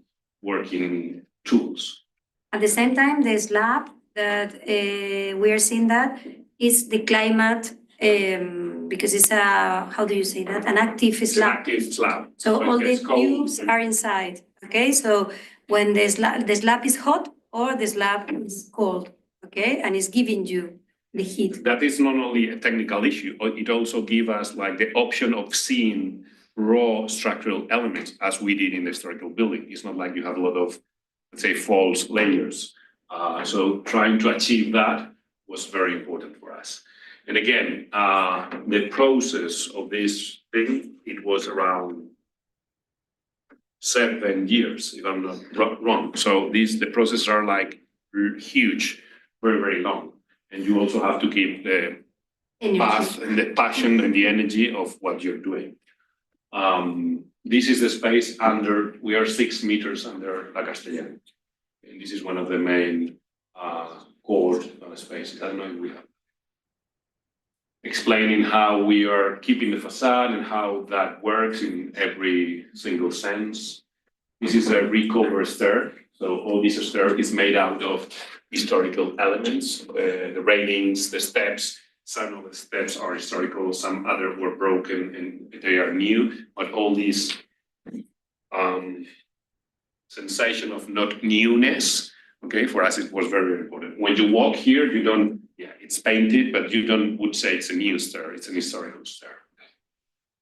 working tools. At the same time, the slab that we are seeing that is the climate, because it's how do you say that? An active slab. Active slab. So all the cubes are inside, okay? So when the slab is hot or the slab is cold, okay? And it's giving you the heat. That is not only a technical issue, it also gives us like the option of seeing raw structural elements as we did in the historical building. It's not like you have a lot of, let's say, false layers. So trying to achieve that was very important for us. And again, the process of this thing, it was around 7 years, if I'm not wrong. So the processes are like huge, very, very long. And you also have to keep the path and the passion and the energy of what you're doing. This is the space under, we are 6 meters under La Castellana. And this is one of the main core spaces. I don't know if we have. Explaining how we are keeping the facade and how that works in every single sense. This is a recovered stair. So all this stair is made out of historical elements, the railings, the steps. Some of the steps are historical, some other were broken and they are new, but all this sensation of not newness, okay, for us it was very, very important. When you walk here, you don't, it's painted, but you would say it's a new stair, it's an historical stair.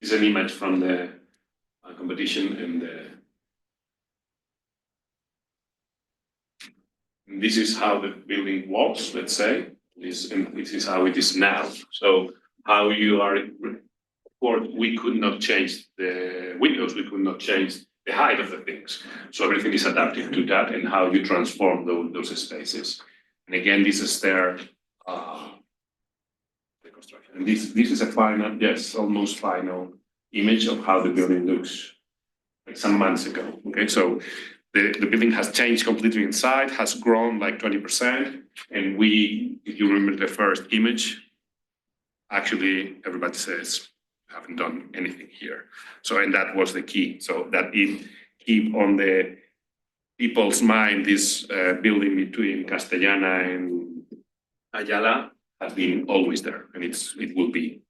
It's an image from the competition and this is how the building was, let's say. This is how it is now. So how you are, of course, we could not change the windows, we could not change the height of the things. So everything is adapted to that and how you transform those spaces. And again, this is stair, the construction. And this is a final, yes, almost final image of how the building looks like some months ago. Okay, so the building has changed completely inside, has grown like 20%. And if you remember the first image, actually everybody says, we haven't done anything here. So, and that was the key. So that it keep on the people's mind, this building between Castellana and Ayala has been always there, and it will be.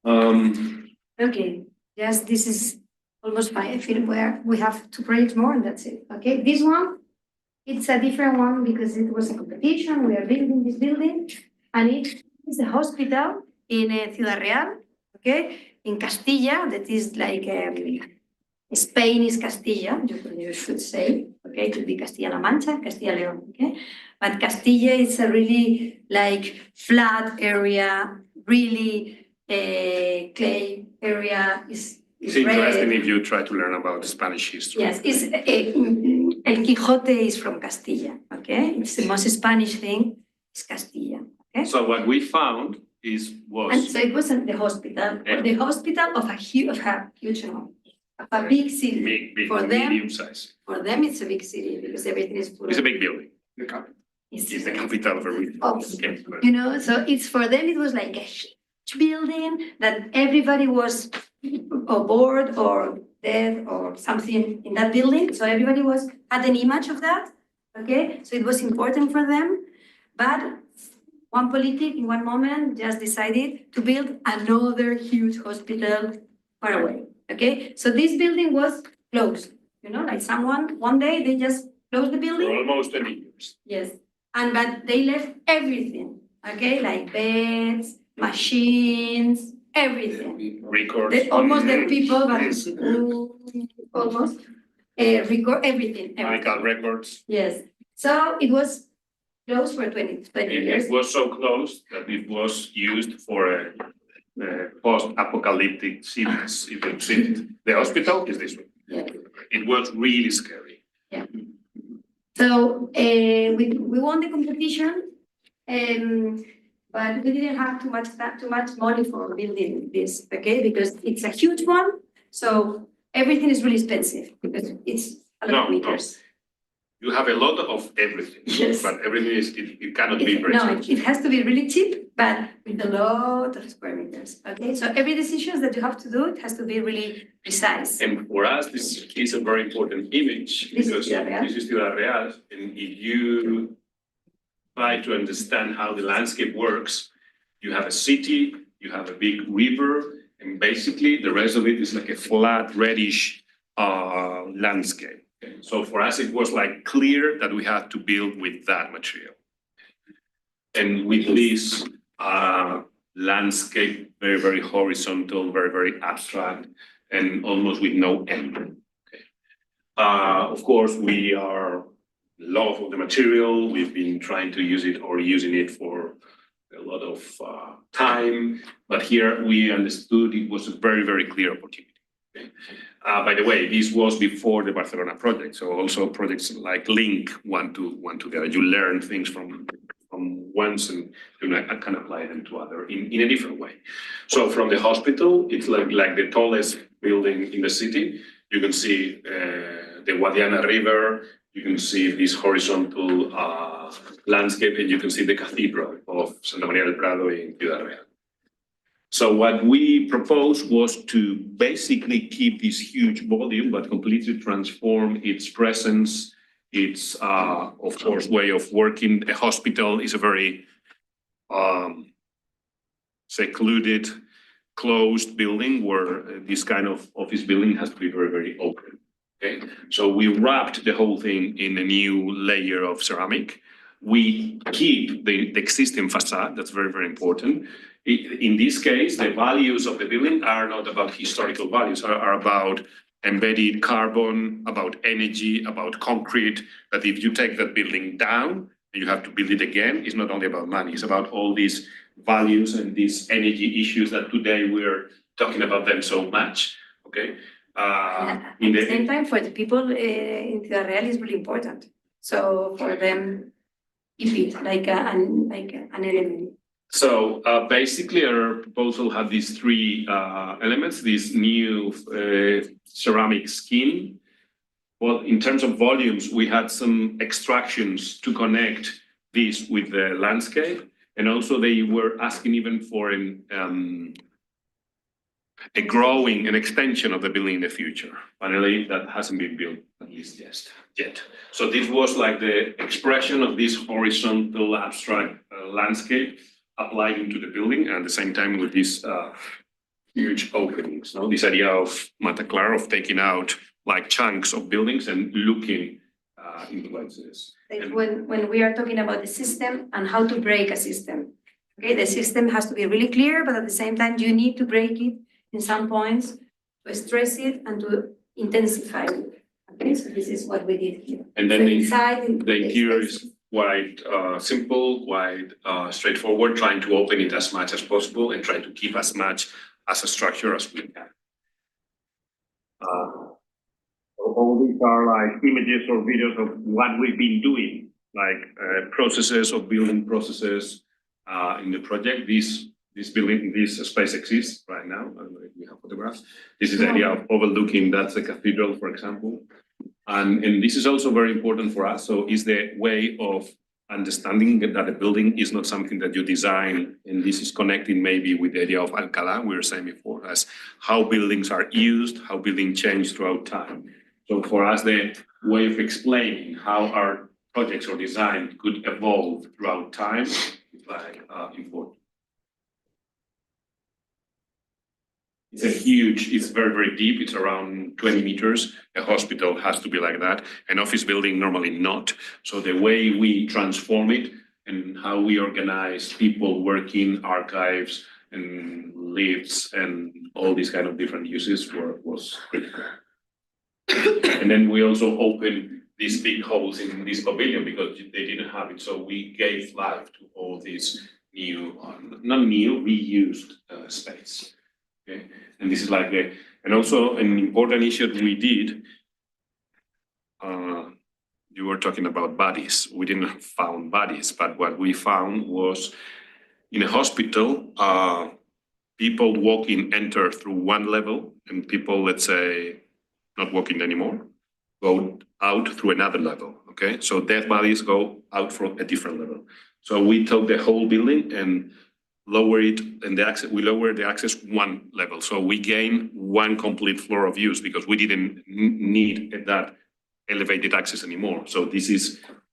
Okay, yes, this is almost fine. I feel where we have 2 projects more and that's it. Okay, this one, it's a different one because it was a competition. We are building this building and it is a hospital in Ciudad Real, okay, in Castilla, that is like Spain is Castilla, you should say, okay, it could be Castilla-La Mancha, Castilla-León, okay, but Castilla is a really like flat area, really clay area, It's interesting if you try to learn about Spanish history. Yes, El Quijote is from Castilla, okay? It's the most Spanish thing, is Castilla, okay? So what we found And so it wasn't the hospital, the hospital of a huge amount, of a big city. Big, for them, medium size. For them, it's a big city because everything is full. It's a big building. It's the capital of a region. Okay. You know, so it's for them, it was like a huge building that everybody was bored or dead or something in that building. So everybody had an image of that. Okay, so it was important for them. But one politic in one moment just decided to build another huge hospital far away. Okay, so this building was closed. You know, like someone one day they just closed the building. For almost 20 years. Yes, but they left everything. Okay, like beds, machines, everything. Records. Almost the people, but almost record everything. Medical records. Yes. So it was closed for 20 years. It was so close that it was used for a post-apocalyptic scenes. If you see it. The hospital is this one. Yeah. It was really scary. Yeah. So we won the competition. But we didn't have too much money for building this, okay? Because it's a huge one, so everything is really expensive because it's a lot of meters. You have a lot of everything, yes. But everything it cannot be very expensive. It has to be really cheap, but with a lot of square meters, okay? So every decision that you have to do, it has to be really precise. And for us, this is a very important image because this is Ciudad Real, and if you try to understand how the landscape works, you have a city, you have a big river, and basically the rest of it is like a flat, reddish landscape. Okay? So for us, it was like clear that we had to build with that material. And with this landscape, very, very horizontal, very, very abstract, and almost with no end. Okay? Of course, we are love of the material. We've been trying to use it or using it for a lot of time, but here we understood it was a very, very clear opportunity. Okay? By the way, this was before the Barcelona project. So also projects like link one to the other. You learn things from once and you can apply them to other in a different way. So from the hospital, it's like the tallest building in the city. You can see the Guadiana River. You can see this horizontal landscape, and you can see the cathedral of Santa María del Prado in Ciudad Real. So what we proposed was to basically keep this huge volume, but completely transform its presence, its, of course, way of working. A hospital is a very secluded, closed building where this kind of office building has to be very, very open. Okay, so we wrapped the whole thing in a new layer of ceramic. We keep the existing facade. That's very, very important. In this case, the values of the building are not about historical values, are about embedded carbon, about energy, about concrete. That if you take that building down and you have to build it again, it's not only about money, it's about all these values and these energy issues that today we're talking about them so much. Okay. At the same time, for the people in Ciudad Real, is really important. So for them, keep it like an element. So basically, our proposal had these three elements: this new ceramic skin. Well, in terms of volumes, we had some extractions to connect this with the landscape, and also they were asking even for a growing, an extension of the building in the future. Finally, that hasn't been built, at least yet. So this was like the expression of this horizontal abstract landscape applied into the building, and at the same time with these huge openings. No? This idea of Mata Clara, of taking out like chunks of buildings and looking into places. Like when we are talking about the system and how to break a system, okay, the system has to be really clear, but at the same time, you need to break it in some points to stress it and to intensify it. Okay, so this is what we did here. And then so the interior is quite simple, quite straightforward, trying to open it as much as possible and try to keep as much as a structure as we can. All these are like images or videos of what we've been doing, like processes of building processes in the project. This building, this space exists right now. I don't know if we have photographs. This is the idea of overlooking, that's the cathedral, for example. And this is also very important for us. So it's the way of understanding that a building is not something that you design, and this is connecting maybe with the idea of Alcalá, we were saying before, as how buildings are used, how buildings change throughout time. So for us, the way of explaining how our projects or design could evolve throughout time is like important. It's very, very deep. It's around 20 meters. A hospital has to be like that. An office building, normally not. So the way we transform it and how we organize people working, archives and lifts and all these kind of different uses was critical. And then we also opened these big holes in this pavilion because they didn't have it. So we gave life to all these new, not new, reused space. Okay. And this is like and also an important issue that we did. You were talking about bodies. We didn't found bodies, but what we found was in a hospital, people walking enter through one level, and people, let's say, not walking anymore, go out through another level. Okay, so dead bodies go out from a different level. So we took the whole building and lower it, and we lowered the access one level. So we gain one complete floor of use because we didn't need that elevated access anymore. So this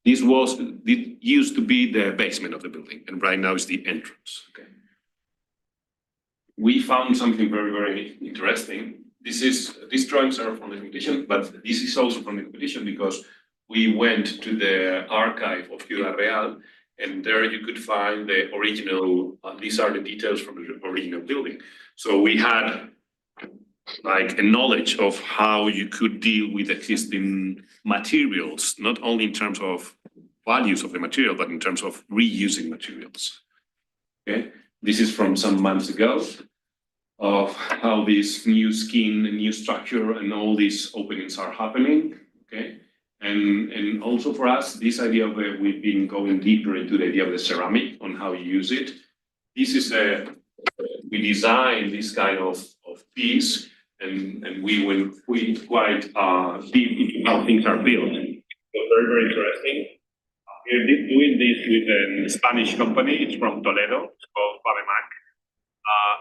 used to be the basement of the building, and right now it's the entrance. Okay. We found something very, very interesting. These drawings are from the competition, but this is also from the competition because we went to the archive of Ciudad Real, and there you could find the original, these are the details from the original building. So we had like a knowledge of how you could deal with existing materials, not only in terms of values of the material, but in terms of reusing materials. Okay, this is from some months ago. of how this new skin and new structure and all these openings are happening, okay? And also for us, this idea of we've been going deeper into the idea of the ceramic on how you use it. This is we designed this kind of piece, and we went quite deep into how things are built. So very, very interesting. We're doing this with a Spanish company. It's from Toledo. It's called Fabemac.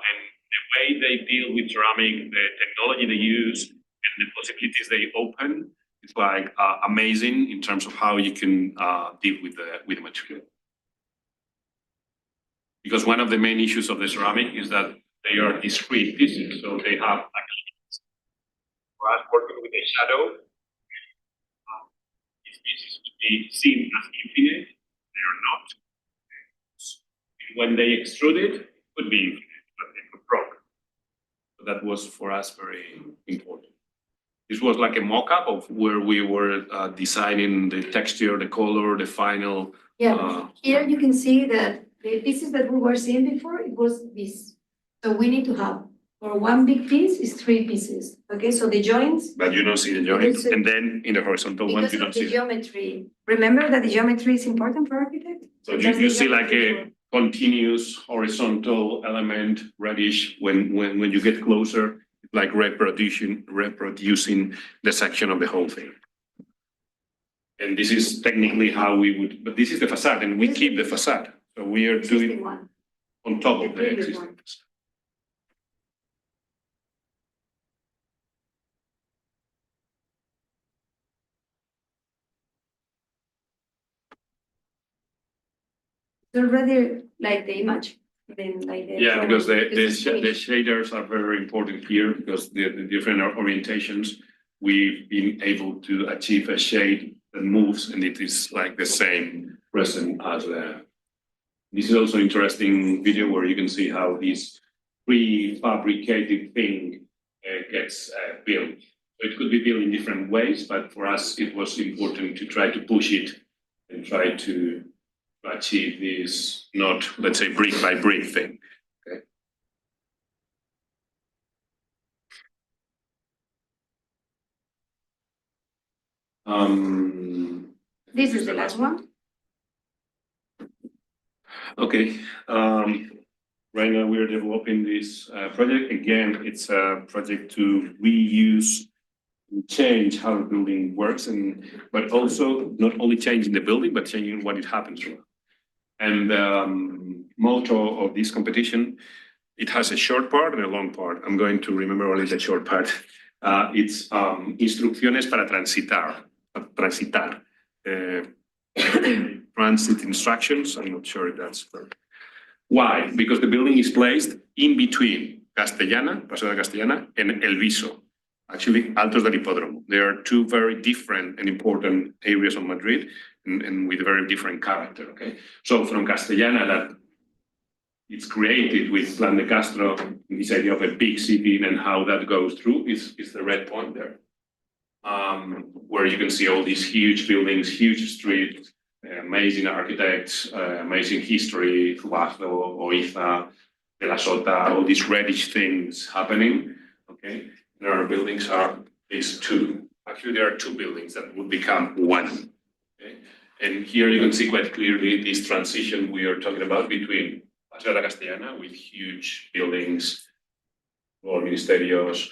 And the way they deal with ceramic, the technology they use, and the possibilities they open, it's like amazing in terms of how you can deal with the material. Because one of the main issues of the ceramic is that they are discrete pieces, so they have for us working with a shadow, these pieces could be seen as infinite. They are not. When they extrude it, it could be infinite, but they could broke. So that was for us very important. This was like a mock-up of where we were designing the texture, the color, the final. Yeah, here you can see that the pieces that we were seeing before, it was this. So we need to have, for one big piece, is 3 pieces. Okay, so the joints. But you don't see the joint, and then in the horizontal one, you don't see the geometry. Remember that the geometry is important for architects? So you see like a continuous horizontal element, reddish, when you get closer, like reproducing the section of the whole thing. And this is technically how we would, but this is the facade, and we keep the facade. So we are doing on top of the existing facade. Already like the image. Then like the Yeah, because the shaders are very important here, because the different orientations, we've been able to achieve a shade that moves, and it is like the same present as the. This is also interesting video where you can see how this prefabricated thing gets built. So it could be built in different ways, but for us, it was important to try to push it and try to achieve this, not, let's say, brick by brick thing. Okay. This is the last one. Okay. Right now we're developing this project. Again, it's a project to reuse, change how the building works, but also not only changing the building, but changing what it happens to. And motto of this competition, it has a short part and a long part. I'm going to remember only the short part. It's instrucciones para transitar. Transit instructions. I'm not sure if that's correct. Why? Because the building is placed in between Castellana, Paseo de Castellana, and El Viso, actually Altos del Hipódromo. There are 2 very different and important areas of Madrid, and with a very different character. Okay, so from Castellana, that it's created with Plan de Castro, this idea of a big city and how that goes through is the red point there, where you can see all these huge buildings, huge streets. Amazing architects, amazing history, Tuvo, Oiza, De La Sota, all these reddish things happening. Okay, and our buildings are these 2. Actually, there are 2 buildings that would become 1. Okay, and here you can see quite clearly this transition we are talking about between Paseo de la Castellana with huge buildings, or ministerios,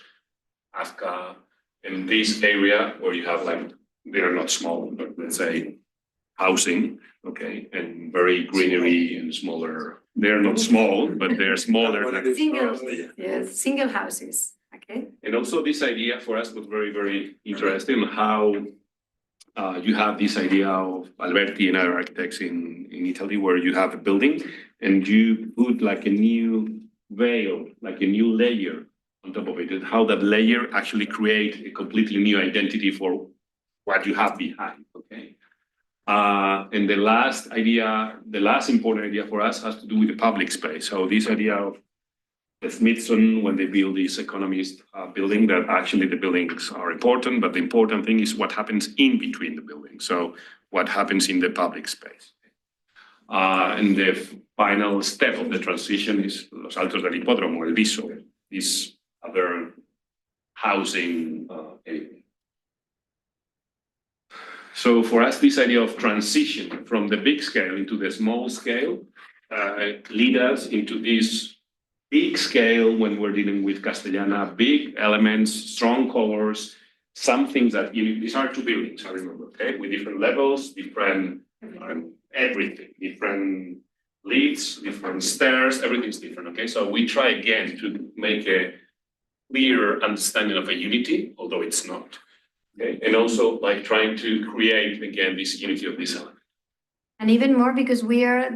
AZCA, and this area where you have like, they are not small, but let's say, housing, okay, and very greenery and smaller. They're not small, but they're smaller. Single houses, okay. And also this idea for us was very, very interesting, how you have this idea of Alberti and other architects in Italy, where you have a building and you put like a new veil, like a new layer on top of it, and how that layer actually creates a completely new identity for what you have behind, okay? And the last important idea for us has to do with the public space. So this idea of the Smithson, when they build this economist building, that actually the buildings are important, but the important thing is what happens in between the buildings. So what happens in the public space. And the final step of the transition is Los Altos del Hipódromo, El Viso, this other housing area. So for us, this idea of transition from the big scale into the small scale lead us into this big scale when we're dealing with Castellana, big elements, strong colors, some things that these are two buildings, I remember, okay, with different levels, different everything, different lifts, different stairs, everything's different, okay? So we try again to make a clear understanding of a unity, although it's not, okay? And also like trying to create again this unity of this element. And even more because we are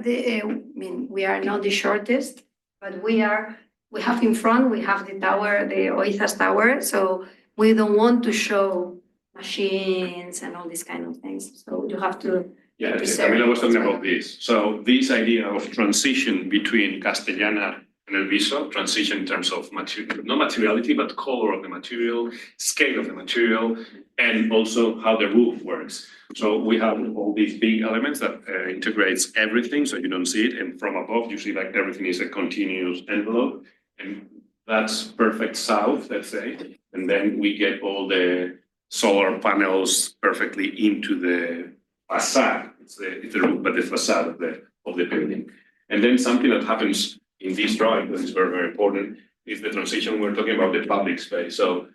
we are not the shortest, but we have in front, we have the tower, the Oizas tower, so we don't want to show machines and all these kind of things. So you have to I was talking about this. So this idea of transition between Castellana and El Viso, transition in terms of material, not materiality, but color of the material, scale of the material, and also how the roof works. So we have all these big elements that integrates everything, so you don't see it, and from above you see like everything is a continuous envelope, and that's perfect south, let's say, and then we get all the solar panels perfectly into the facade. It's the roof, but the facade of the building. And then something that happens in this drawing that is very, very important is the transition. We're talking about the public space. So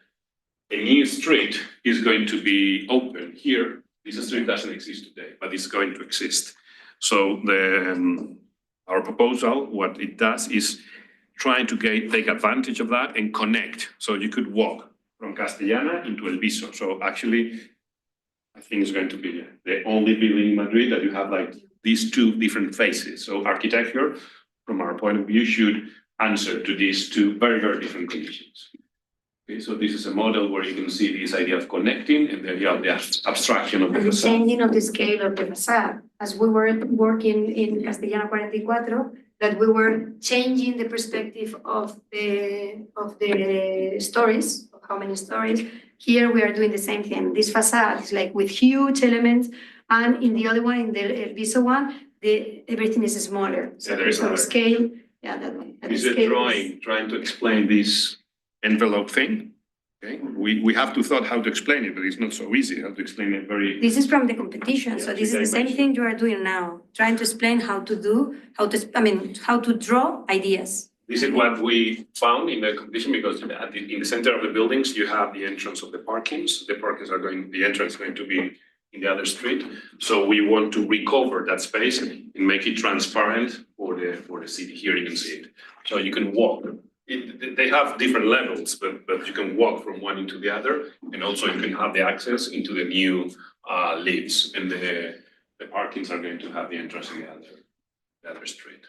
a new street is going to be open here. This street doesn't exist today, but it's going to exist. So our proposal, what it does is trying to take advantage of that and connect. So you could walk from Castellana into El Viso. So actually, I think it's going to be the only building in Madrid that you have like these two different faces. So architecture, from our point of view, should answer to these two very, very different conditions. Okay, so this is a model where you can see this idea of connecting, and then you have the abstraction of the and facade. changing of the scale of the facade. As we were working in Castellana 44, that we were changing the perspective of the stories, of how many stories. Here we are doing the same thing. This facade is like with huge elements, and in the other one, in the El Viso one, everything is smaller. So there is a scale. Yeah, that one. This is a drawing trying to explain this envelope thing. Okay, we have to thought how to explain it, but it's not so easy how to explain it very. This is from the competition, so this is the same thing you are doing now, trying to explain how to draw ideas. This is what we found in the competition, because in the center of the buildings you have the entrance of the parkings. The parkings the entrance is going to be in the other street. So we want to recover that space and make it transparent for the city. Here you can see it. So you can walk. They have different levels, but you can walk from one into the other, and also you can have the access into the new lifts, and the parkings are going to have the entrance in the other street.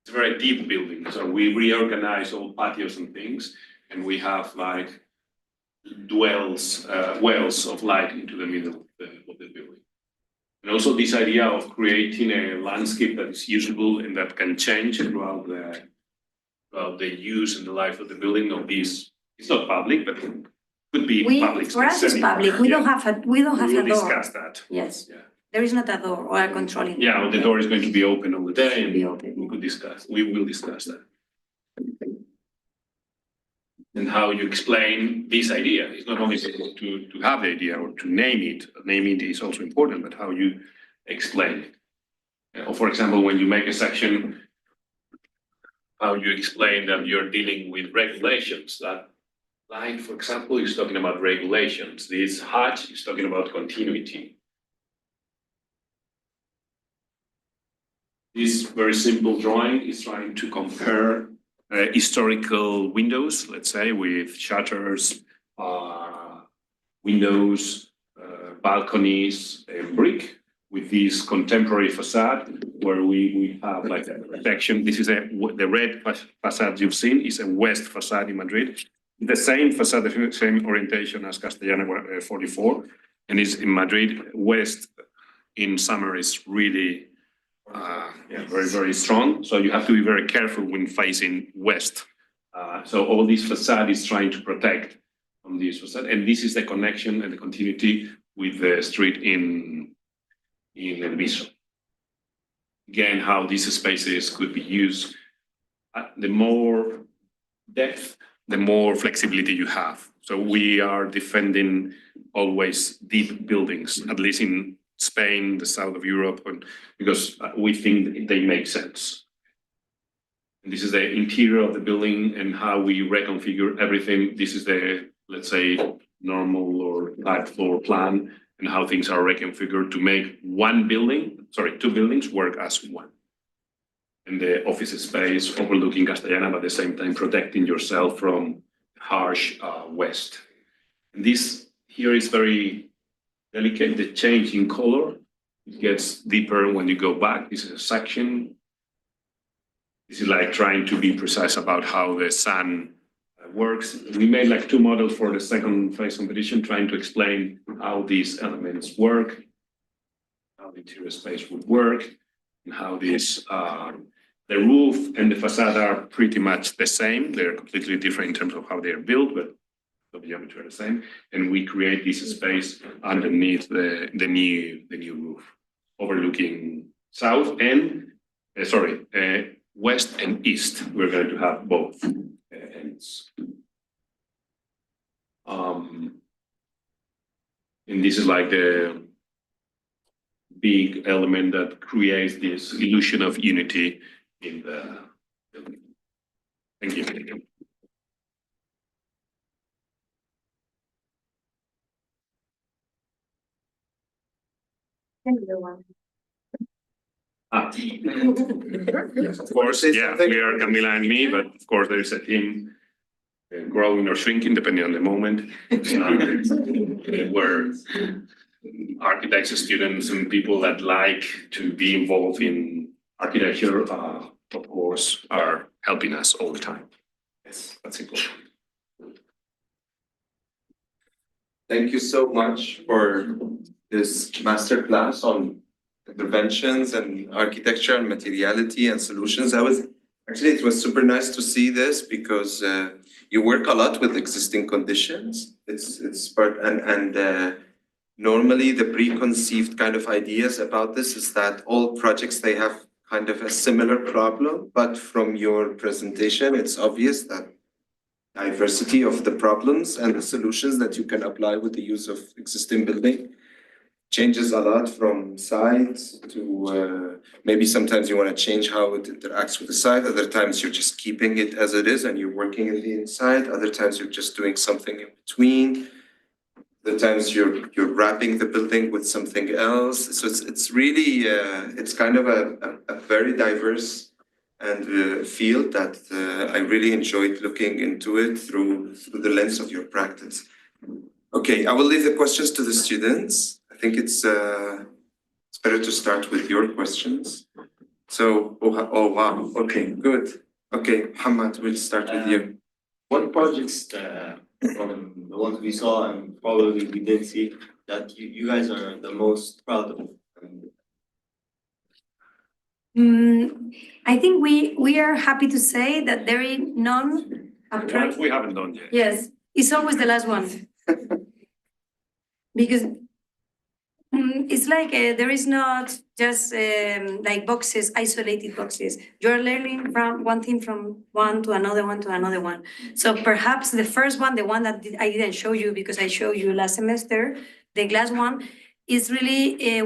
It's a very deep building, so we reorganize all patios and things, and we have like wells of light into the middle of the building. And also this idea of creating a landscape that is usable and that can change throughout the use and the life of the building. Of this, it's not public, but it could be public. For us, it's public. We don't have a door. We will discuss that. Yes. Yeah. There is not a door or a controlling. Yeah, the door is going to be open all the day, and Be open. we will discuss that. And how you explain this idea. It's not only to have the idea or to name it. Naming is also important, but how you explain it. Or for example, when you make a section, how you explain that you're dealing with regulations. That line, for example, is talking about regulations. This hatch is talking about continuity. This very simple drawing is trying to compare historical windows, let's say, with shutters, windows, balconies, and brick, with this contemporary facade where we have like a protection. This is the red facade you've seen is a west facade in Madrid. The same facade, the same orientation as Castellana 44, and is in Madrid. West in summer is really very, very strong. So you have to be very careful when facing west. So all this facade is trying to protect from this facade. And this is the connection and the continuity with the street in El Viso. Again, how these spaces could be used. The more depth, the more flexibility you have. So we are defending always deep buildings, at least in Spain, the south of Europe, because we think they make sense. And this is the interior of the building and how we reconfigure everything. This is the, let's say, normal or type floor plan and how things are reconfigured to make two buildings work as one. And the office space overlooking Castellana, but at the same time protecting yourself from harsh west. And this here is very delicate, the change in color. It gets deeper when you go back. This is a section. This is like trying to be precise about how the sun works. We made like 2 models for the second phase competition, trying to explain how these elements work, how the interior space would work, and how this, the roof and the facade are pretty much the same. They're completely different in terms of how they are built, but the geometry are the same. And we create this space underneath the new roof, overlooking south and, west and east. We're going to have both ends. And this is like the big element that creates this illusion of unity in the building. Thank you. Of course, yeah, we are Camila and me, but of course there is a team growing or shrinking depending on the moment. Where architects, students, and people that like to be involved in architecture, of course, are helping us all the time. Yes, that's important. Thank you so much for this masterclass on interventions and architecture and materiality and solutions. It was super nice to see this because you work a lot with existing conditions. It's part and normally the preconceived kind of ideas about this is that all projects, they have kind of a similar problem, but from your presentation, it's obvious that diversity of the problems and the solutions that you can apply with the use of existing building changes a lot from sites to maybe sometimes you want to change how it interacts with the site. Other times you're just keeping it as it is and you're working in the inside. Other times you're just doing something in between. Other times you're wrapping the building with something else. So it's really it's kind of a very diverse and field that I really enjoyed looking into it through the lens of your practice. Okay, I will leave the questions to the students. I think it's better to start with your questions. So, oh wow, okay, good. Okay, Muhammad, we'll start with you. What projects from the ones we saw and probably we didn't see that you guys are the most proud of? I think we are happy to say that there is none. What we haven't done yet. Yes, it's always the last one. Because it's like there is not just like boxes, isolated boxes. You're learning from one thing from one to another one to another one. So perhaps the first one, the one that I didn't show you because I showed you last semester, the glass one, is really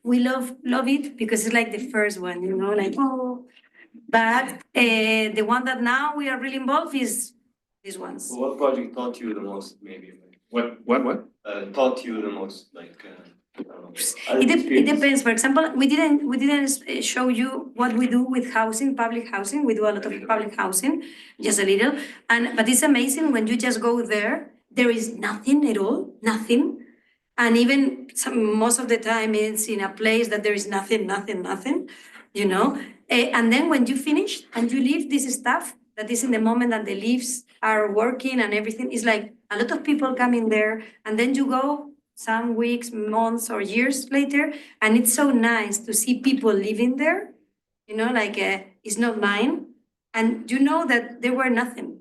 we love it because it's like the first one, you know, like oh. But the one that now we are really involved is these ones. Well, what project taught you the most, maybe? What? Taught you the most, like. It depends. For example, we didn't show you what we do with housing, public housing. We do a lot of public housing, just a little. But it's amazing when you just go there. There is nothing at all, nothing. And even most of the time it's in a place that there is nothing, you know. And then when you finish and you leave this stuff that is in the moment that the leaves are working and everything, it's like a lot of people come in there and then you go some weeks, months or years later, and it's so nice to see people living there, you know, like it's not mine. And you know that there were nothing,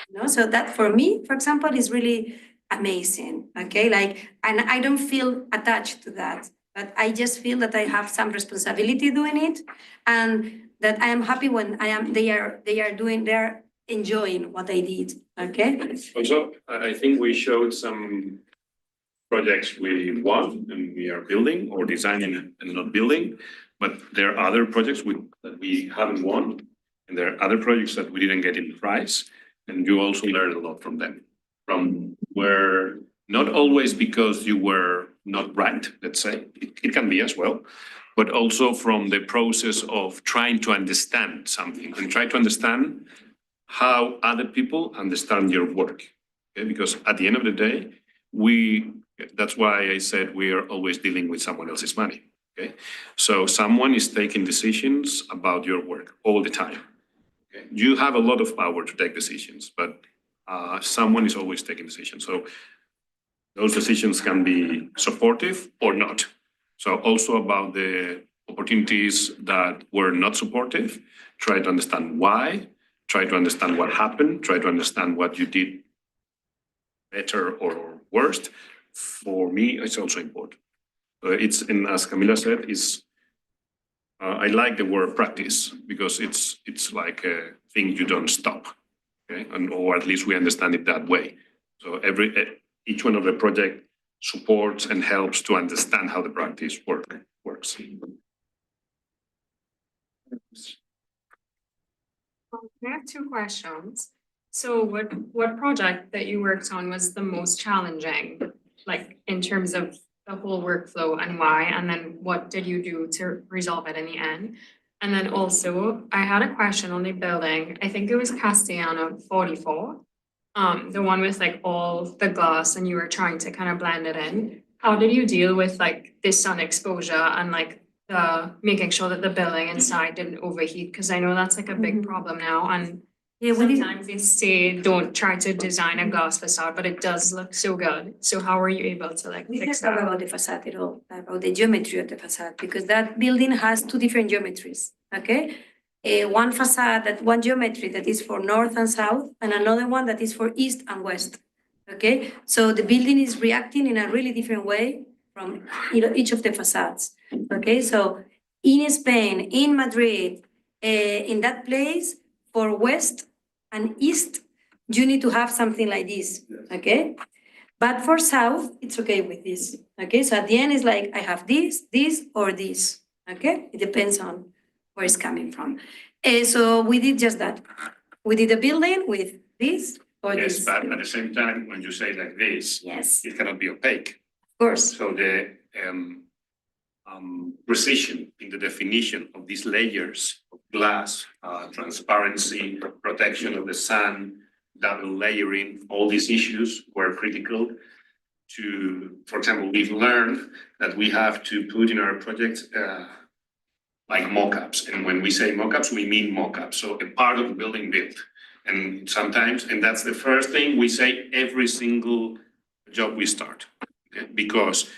you know, so that for me, for example, is really amazing, okay? Like, and I don't feel attached to that, but I just feel that I have some responsibility doing it and that I am happy when they are enjoying what I did. Okay. Also, I think we showed some projects we won and we are building or designing and not building, but there are other projects that we haven't won, and there are other projects that we didn't get in the prize, and you also learn a lot from them. From where not always because you were not right, let's say, it can be as well, but also from the process of trying to understand something and try to understand how other people understand your work. Okay? Because at the end of the day, that's why I said we are always dealing with someone else's money. Okay, so someone is taking decisions about your work all the time. Okay? You have a lot of power to take decisions, but someone is always taking decisions. So those decisions can be supportive or not. So also about the opportunities that were not supportive, try to understand why, try to understand what happened, try to understand what you did better or worst. For me, it's also important. And as Camila said, I like the word practice because it's like a thing you don't stop, okay? Or at least we understand it that way. So each one of the project supports and helps to understand how the practice works. I have two questions. So what project that you worked on was the most challenging, like in terms of the whole workflow and why, and then what did you do to resolve it in the end? And then also I had a question on the building. I think it was Castellano 44, the one with like all the glass and you were trying to kind of blend it in. How did you deal with like the sun exposure and like making sure that the building inside didn't overheat? Because I know that's like a big problem now, and Yeah, sometimes they say don't try to design a glass facade, but it does look so good. So how were you able to like we fix didn't talk that? about the facade at all, about the geometry of the facade, because that building has two different geometries. Okay. One geometry that is for north and south, and another one that is for east and west. Okay, so the building is reacting in a really different way from each of the facades. Okay, so in Spain, in Madrid, in that place, for west and east, you need to have something like this. Okay, but for south, it's okay with this. Okay, so at the end, it's like I have this, or this. Okay, it depends on where it's coming from. So we did just that. We did a building with this or Yes, this. but at the same time, when you say like this, Yes, it cannot be opaque. of course. So the precision in the definition of these layers of glass, transparency, protection of the sun, double layering, all these issues were critical to, for example, we've learned that we have to put in our project like mock-ups. And when we say mock-ups, we mean mock-ups. So a part of the building built. And sometimes, and that's the first thing we say every single job we start, okay? Because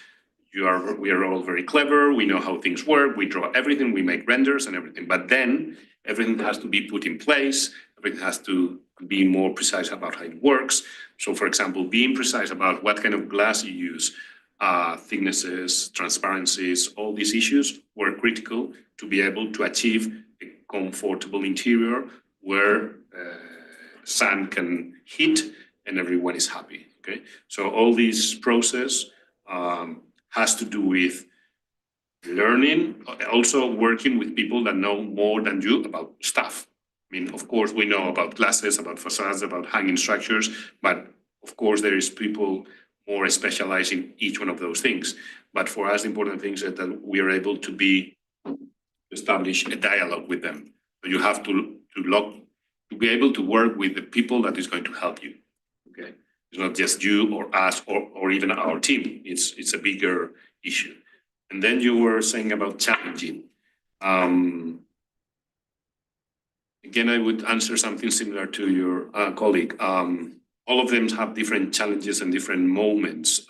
we are all very clever, we know how things work, we draw everything, we make renders and everything, but then everything has to be put in place, everything has to be more precise about how it works. So for example, being precise about what kind of glass you use, thicknesses, transparencies, all these issues were critical to be able to achieve a comfortable interior where sun can hit and everyone is happy, okay? So all this process has to do with learning, also working with people that know more than you about stuff. I mean, of course, we know about glasses, about facades, about hanging structures, but of course, there is people more specialized in each one of those things. But for us, the important thing is that we are able to establish a dialogue with them. So you have to be able to work with the people that is going to help you, okay? It's not just you or us or even our team. It's a bigger issue. And then you were saying about challenging. Again, I would answer something similar to your colleague. All of them have different challenges and different moments.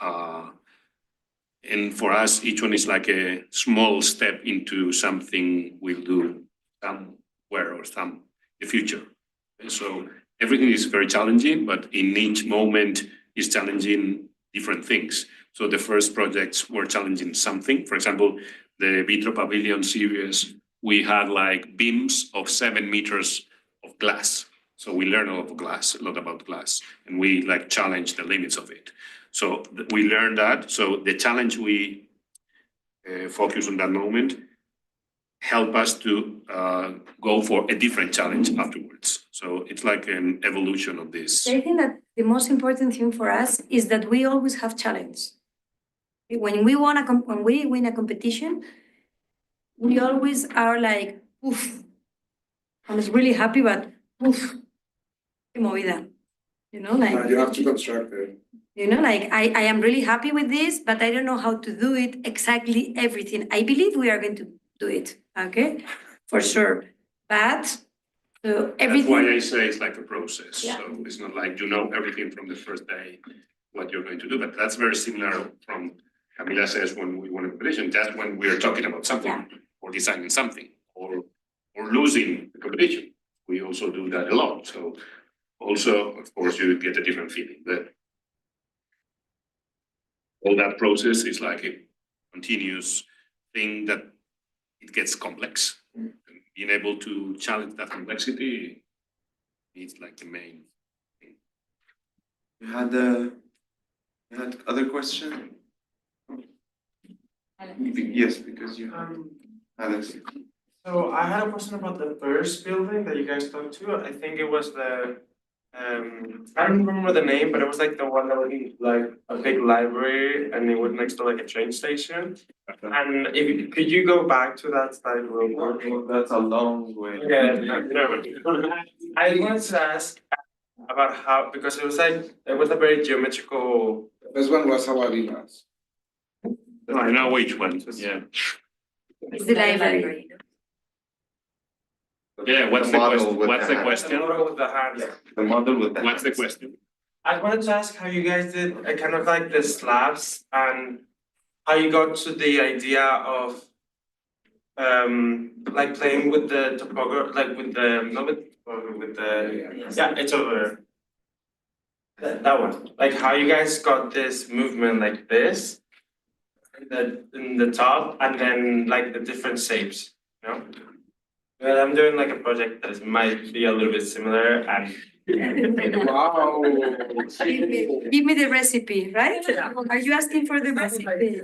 And for us, each one is like a small step into something we'll do somewhere or in the future. And so everything is very challenging, but in each moment is challenging different things. So the first projects were challenging something. For example, the Vitro Pavilion series, we had like beams of 7 meters of glass. So we learn a lot about glass, and we like challenge the limits of it. So we learned that. So the challenge we focus on that moment help us to go for a different challenge afterwards. So it's like an evolution of this. I think that the most important thing for us is that we always have challenge. When we win a competition, we always are like, oof, I was really happy, but oof, qué movida. You know, like You have to construct it. you know, like I am really happy with this, but I don't know how to do it exactly everything. I believe we are going to do it, okay, for sure. But That's everything. why I say it's like a process. Yeah. So it's not like you know everything from the first day what you're going to do, but that's very similar from Camila says when we won a competition. That's when we are talking about something or designing something or losing the competition. We also do that a lot. So also, of course, you get a different feeling, but all that process is like a continuous thing that it gets complex. And being able to challenge that complexity is like the main thing. You had other question? Yes, because you have Alex. So I had a question about the first building that you guys talked to. I think it was the, I don't remember the name, but it was like the one that was in like a big library and it was next to like a train station. And could you go back to that slide real quick? That's a long way. Yeah, no. I wanted to ask about how, because it was a very geometrical. This one was Sabalinas. I know which one, yeah. It's the library. Yeah, what's the question? What's the question? With the hands. The model with the. What's the question? I wanted to ask how you guys did kind of like the slabs and how you got to the idea of like playing with the topography, like with the not with the yeah, it's over that one. Like how you guys got this movement like this in the top and then like the different shapes, you know? Well, I'm doing like a project that might be a little bit similar and Wow. Give me the recipe, right? Are you asking for the recipe?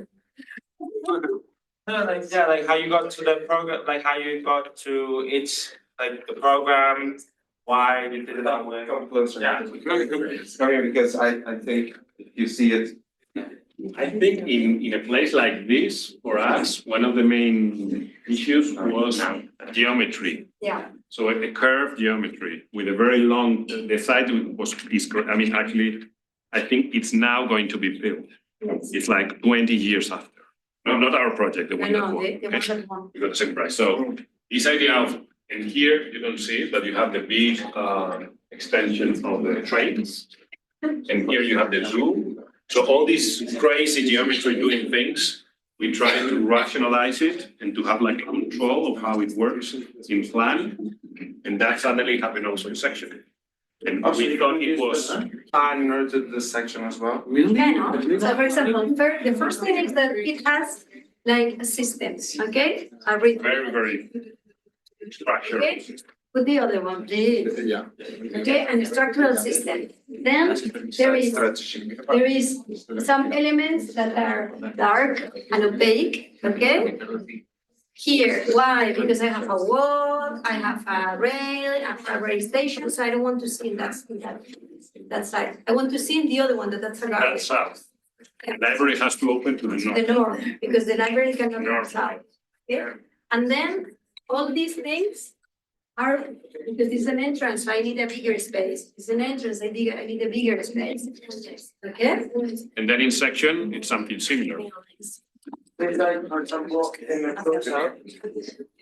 like how you got to the program, like how you got to each like the program, why you did it that way. Come closer. Yeah. Come here because I think if you see it. I think in a place like this, for us, one of the main issues was geometry. Yeah. So a curved geometry with a very long, the site I mean, actually, I think it's now going to be built. Yes. It's like 20 years after. No, not our project, the one that No, won. the one that won. You got the same price. So this idea of, and here you don't see it, but you have the big extension of the trains. And here you have the zoo. So all these crazy geometry doing things, we try to rationalize it and to have like a control of how it works in plan. And that suddenly happened also in section. And we thought it was Plan in order to do this section as well. Yeah, no. So for example, the first thing is that it has like a system, okay? A rhythm. very, very structured. Okay? With the other one, Yeah. okay, and the structural system. Then there is some elements that are dark and opaque, okay? Here, why? Because I have a wall, I have a rail, I have a rail station, so I don't want to see that side. I want to see in the other one that's a That's garbage. south. The library has to open to the The north. north, because the library cannot go North. south. Okay? And then all these things are, because this is an entrance, so I need a bigger space. It's an entrance, I need a bigger space. Okay? And then in section, it's something similar. It's like, for example, in the close-up,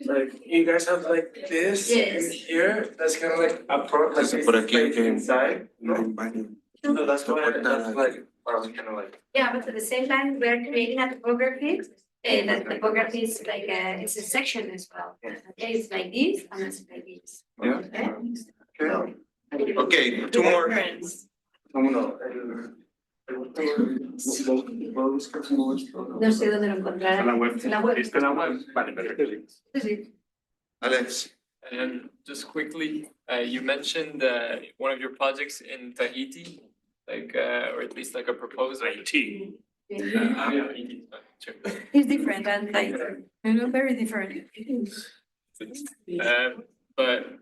like you guys have like this in Yes. here, that's kind of like a pro, like Por aquí, it's okay. inside. So that's why that's like, kind of like. Yeah, but at the same time, we're creating a topography. That topography is like it's a section as well. Okay, it's like this and it's like this. Yeah. Okay? Okay, two more. No sé dónde lo encontrar. Está en la web. En la web. Está en la web. Vale, perfecto. Sí, sí. Alex, And just quickly, you mentioned one of your projects in Tahiti, like, or at least like a proposal. IT. Tahiti, sure. It's different than Thailand, very different. But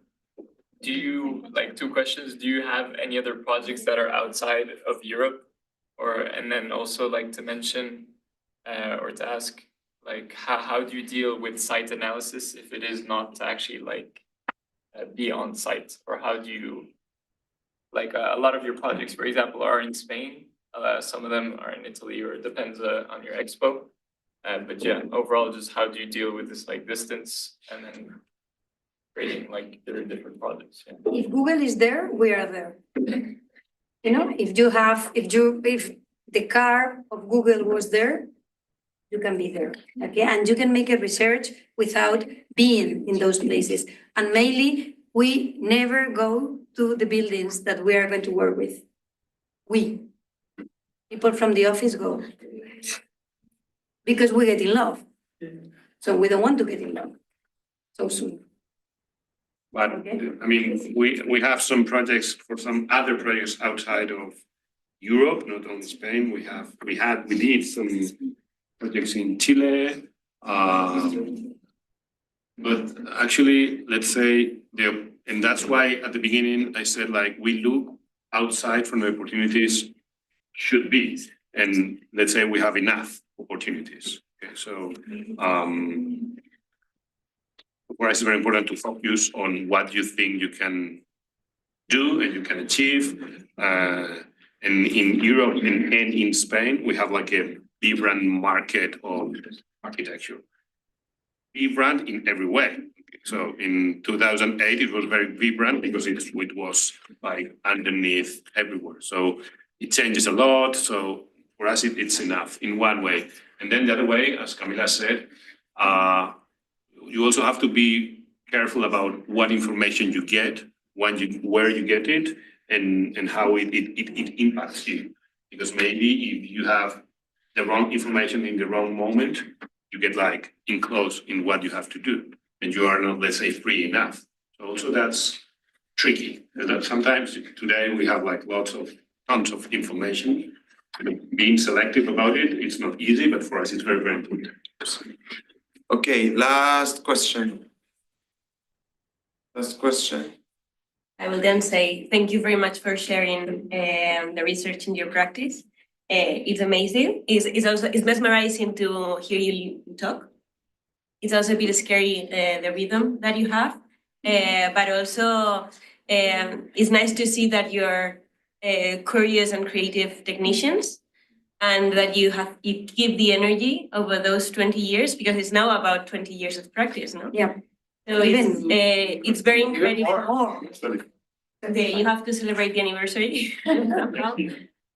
do you, like, two questions, do you have any other projects that are outside of Europe? Or, and then also like to mention, or to ask, like, how do you deal with site analysis if it is not actually like be on site? Or how do you, like, a lot of your projects, for example, are in Spain, some of them are in Italy, or it depends on your expo. But yeah, overall, just how do you deal with this like distance and then creating like different projects? Yeah. If Google is there, we are there. You know, if the car of Google was there, you can be there, okay? And you can make a research without being in those places. And mainly, we never go to the buildings that we are going to work with. People from the office go. Because we get in love. So we don't want to get in love so soon. But I mean, we have some projects for some other projects outside of Europe, not only Spain. We did some projects in Chile. But actually, let's say and that's why at the beginning I said, like, we look outside from the opportunities should be, and let's say we have enough opportunities. Okay, so for us, it's very important to focus on what you think you can do and you can achieve. And in Europe and in Spain, we have like a vibrant market of architecture. Vibrant in every way. So in 2008, it was very vibrant because it was like underneath everywhere. So it changes a lot. So for us, it's enough in one way. And then the other way, as Camila said, you also have to be careful about what information you get, where you get it, and how it impacts you. Because maybe if you have the wrong information in the wrong moment, you get like enclosed in what you have to do, and you are not, let's say, free enough. So also that's tricky. That sometimes today we have like tons of information. Being selective about it, it's not easy, but for us it's very, very important. Okay, last question. Last question. I will then say thank you very much for sharing the research in your practice. It's amazing. It's mesmerizing to hear you talk. It's also a bit scary, the rhythm that you have, but also it's nice to see that you're curious and creative technicians, and that you give the energy over those 20 years, because it's now about 20 years of practice, no? Yeah. So it's very incredible. Okay, you have to celebrate the anniversary.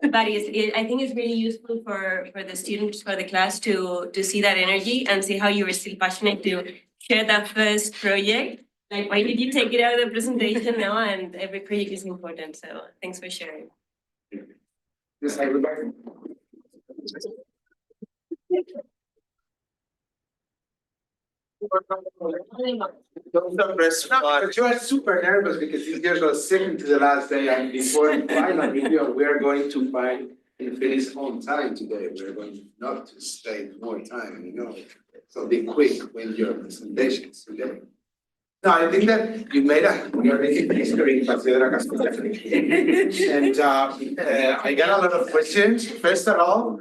But I think it's really useful for the students, for the class to see that energy and see how you were still passionate to share that first project. Like, why did you take it out of the presentation now? And every project is important. So thanks for sharing. Yes, everybody. But you are super nervous because this year was second to the last day, and before the final review, we are going to find and finish on time today. We're going not to stay more time, you know. So be quick when your presentations today. No, I think that you made you're making history in Paseo And I got a lot of questions. First of all,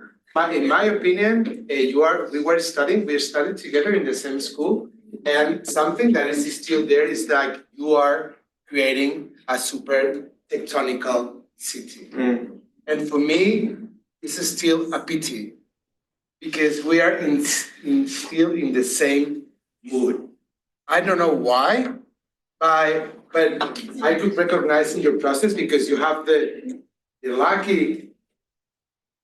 in my opinion, we studied together in the same school. And something that is still there is that you are creating a super tectonical city. And for me, this is still a pity because we are still in the same mood. I don't know why, but I could recognize in your process because you have the lucky.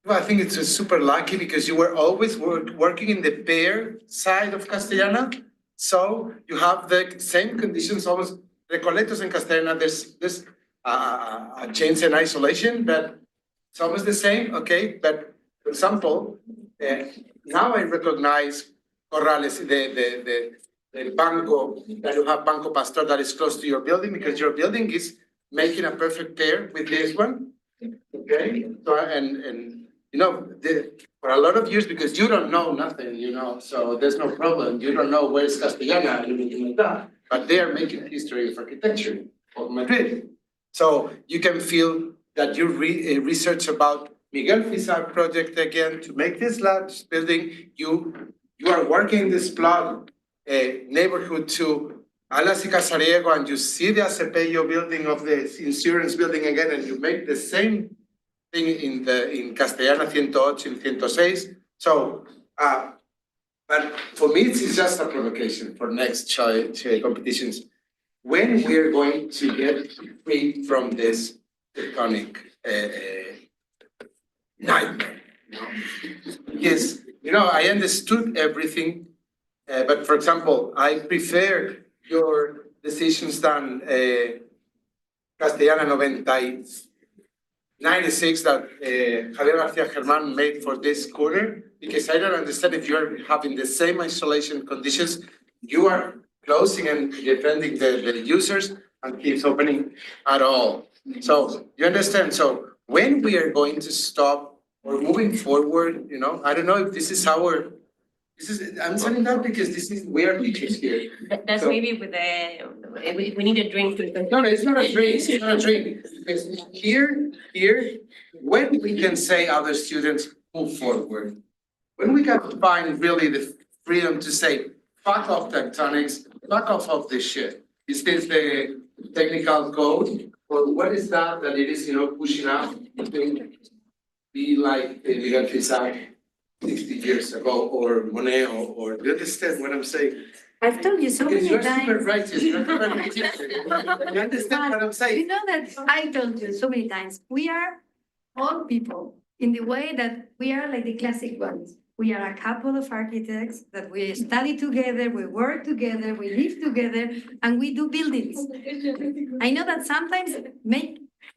Well, I think it's super lucky because you were always working in the pair side of Castellana. So you have the same conditions, almost Recoletos and Castellana, there's a change in isolation, but it's almost the same, okay? But for example, now I recognize Corrales, Banco, that you have Banco Pastor that is close to your building, because your building is making a perfect pair with this one. Okay, so and you know, for a lot of years, because you don't know nothing, you know, so there's no problem. You don't know where's Castellana and anything like that, but they are making history of architecture of Madrid. So you can feel that you research about Miguel Fisar project again to make this large building. You are working this plot neighborhood to Alas y Casariego, and you see the Acepello building of the insurance building again, and you make the same thing in Castellana 108 and 106. So, but for me, it's just a provocation for next competitions. When we are going to get free from this tectonic nightmare, you know? Yes, you know, I understood everything, but for example, I prefer your decisions than Castellana 96 that Javier García Germán made for this quarter, because I don't understand if you're having the same isolation conditions, you are closing and defending the users and keeps opening at all. So you understand, so when we are going to stop or moving forward, you know, I don't know if this is our, I'm saying that because we are teachers here. That's So- maybe with we need a drink to. No, it's not a drink, it's not a drink. Because here, when we can say other students move forward, when we can find really the freedom to say, fuck off tectonics, fuck off of this shit. Is this the technical code? Or what is that it is, you know, pushing up to be like Miguel Fisar 60 years ago, or Monet, or do you understand what I'm saying? I've told you so Because many you're super times. righteous, you're super righteous. You understand what I'm You saying? know that I told you so many times, we are all people in the way that we are like the classic ones. We are a couple of architects that we study together, we work together, we live together, and we do buildings. I know that sometimes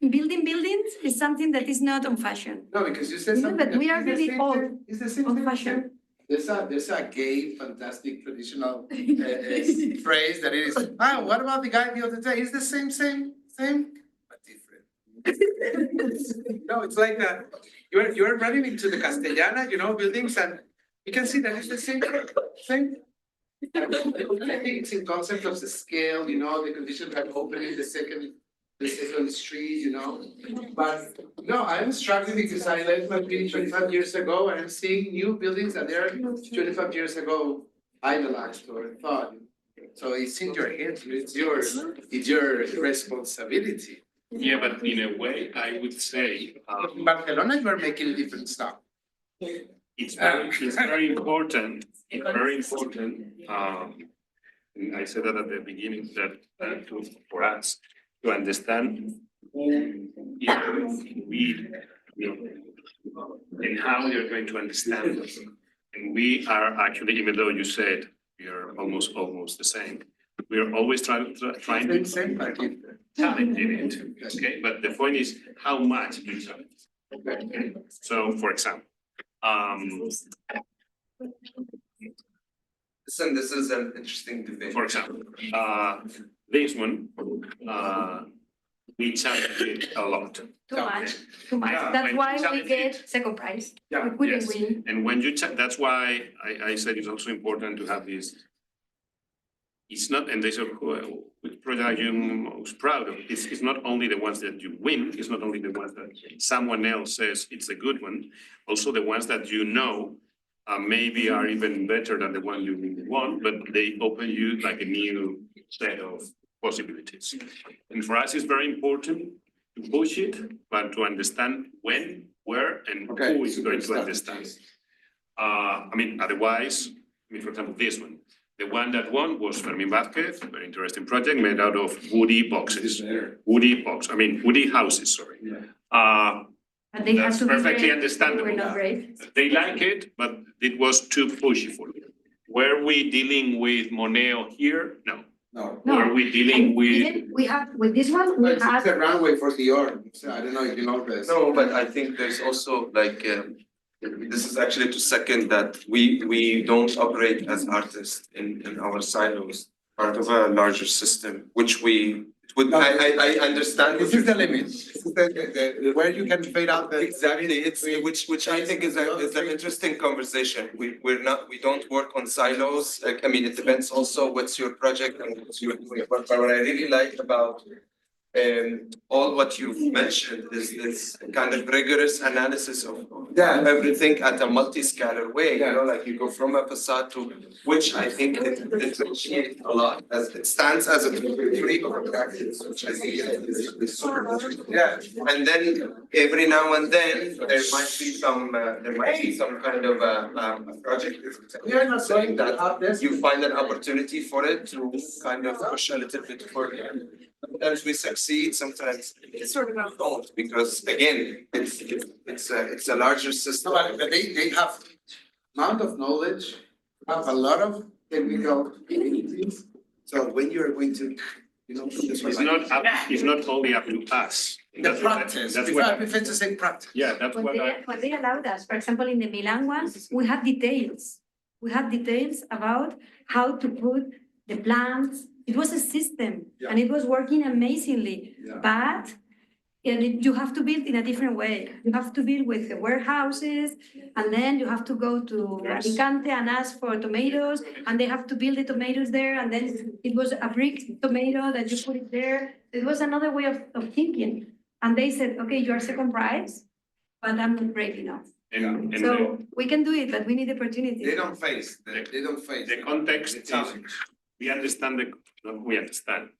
building buildings is something that is not on fashion. No, because you said No, something. but we are it's the really same old, thing- It's the same old thing. fashioned. There's a gay, fantastic, traditional phrase that it is, what about the guy the other day? It's the same, but different. No, it's like that. You're running into the Castellana, you know, buildings, and you can see that it's the same. I think it's in concept of the scale, you know, the conditions that open in the second street, you know. But no, I'm struggling because I left my building 25 years ago, and I'm seeing new buildings that they're 25 years ago idolized or thought. So it's in your hands, it's your responsibility. Yeah, but in a way, I would say, In Barcelona, you are making different stuff. it's very important, and I said that at the beginning, that for us to understand who is we, and how you're going to understand us. And we are actually, even though you said we are almost the same, we are always trying to challenge it, okay? But the point is how much you challenge. Okay? So, for example, Listen, this is an interesting debate. for example, this one, we challenge it a lot. Too much. Yeah, That's when why we challenge get second prize. Yeah, We couldn't yes. win. And when you that's why I said it's also important to have this. It's not, and this is which project you're most proud of. It's not only the ones that you win, it's not only the ones that someone else says it's a good one, also the ones that you know maybe are even better than the one you really want, but they open you like a new set of possibilities. And for us, it's very important to push it, but to understand when, where, and who is going to understand. I mean, otherwise, for example, this one. The one that won was Fermín Vázquez, a very interesting project made out of woody boxes. Woody houses, sorry. But they have That's to be perfectly brave. understandable. We're not brave. They like it, but it was too pushy for them. Were we dealing with Moneo here? No. No. Were we dealing with? Even we have, with this one, we It's have, a runway for Dior, so I don't know if you know this. No, but I think there's also like This is actually to second that we don't operate as artists in our silos, part of a larger system, which I understand. This is the limit. This is the where you can fade out the. Exactly, it's which I think is an interesting conversation. We don't work on silos. Like, I mean, it depends also what's your project and what's your doing. But what I really like about all what you've mentioned is this kind of rigorous analysis of everything at a multi-scalar way. You know, like you go from a facade to, which I think it differentiates a lot, as it stands as a free of practice, which I think is super interesting. Yeah, and then every now and then there might be some kind of a project. We are not saying that that you find an opportunity for it to kind of push a little bit further. Sometimes we succeed, sometimes we don't, because again, it's a larger system. They have amount of knowledge, have a lot of technical abilities. So when you are going to, you know, It's not only up to us. the practice. That's what. If it's the same practice. Yeah, that's what When they allowed us, for example, in the Milan one, we had details. We had details about how to put the plants. It was a system and it was working amazingly, but you have to build in a different way. You have to build with the warehouses, and then you have to go to Alicante and ask for tomatoes, and they have to build the tomatoes there, and then it was a brick tomato that you put it there. It was another way of thinking. And they said, okay, you are second prize, but I'm not brave enough. And So we can do it, but we need opportunity. They don't face. the context is,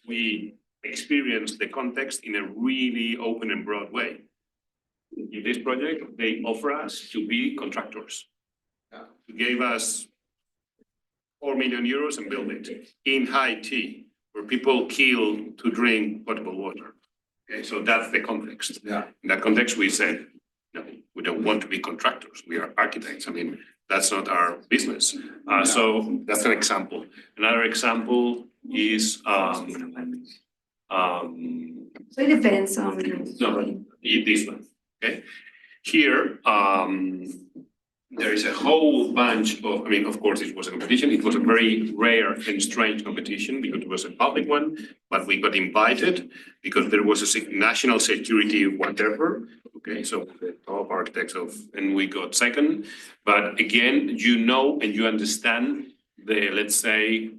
we experience the context in a really open and broad way. In this project, they offer us to be contractors. They gave us 4 million euros and build it in Haiti, where people kill to drink potable water. Okay, so that's the context. In that context, we said, no, we don't want to be contractors. We are architects. I mean, that's not our business. So that's an example. Another example is So it depends on. this one. Okay, here there is a whole bunch of. I mean, of course, it was a competition. It was a very rare and strange competition because it was a public one, but we got invited because there was a national security whatever. Okay, so the top architects and we got second. But again, you know and you understand the, let's say,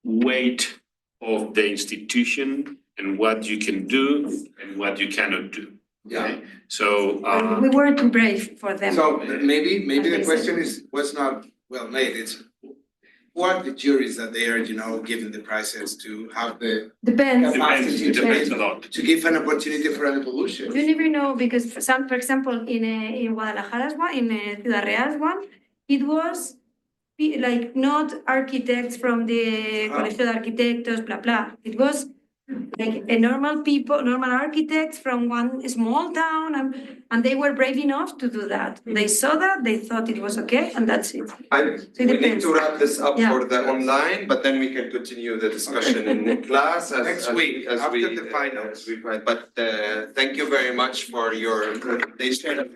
weight of the institution and what you can do and what you cannot do. Okay? So we weren't too brave for them. So maybe the question was not well made. It's who are the juries that they are, you know, given the prizes to have the Depends. it depends a lot. to give an opportunity for an evolution. You never know, because for example, in Guadalajara's one, in Ciudad Real's one, it was like not architects from the Colegio de Arquitectos, blah, blah. It was like a normal architects from one small town, and they were brave enough to do that. They saw that, they thought it was okay, and that's it. We need to wrap this up for the online, but then we can continue the discussion in the class Next week, after the finals. But thank you very much for your presentation.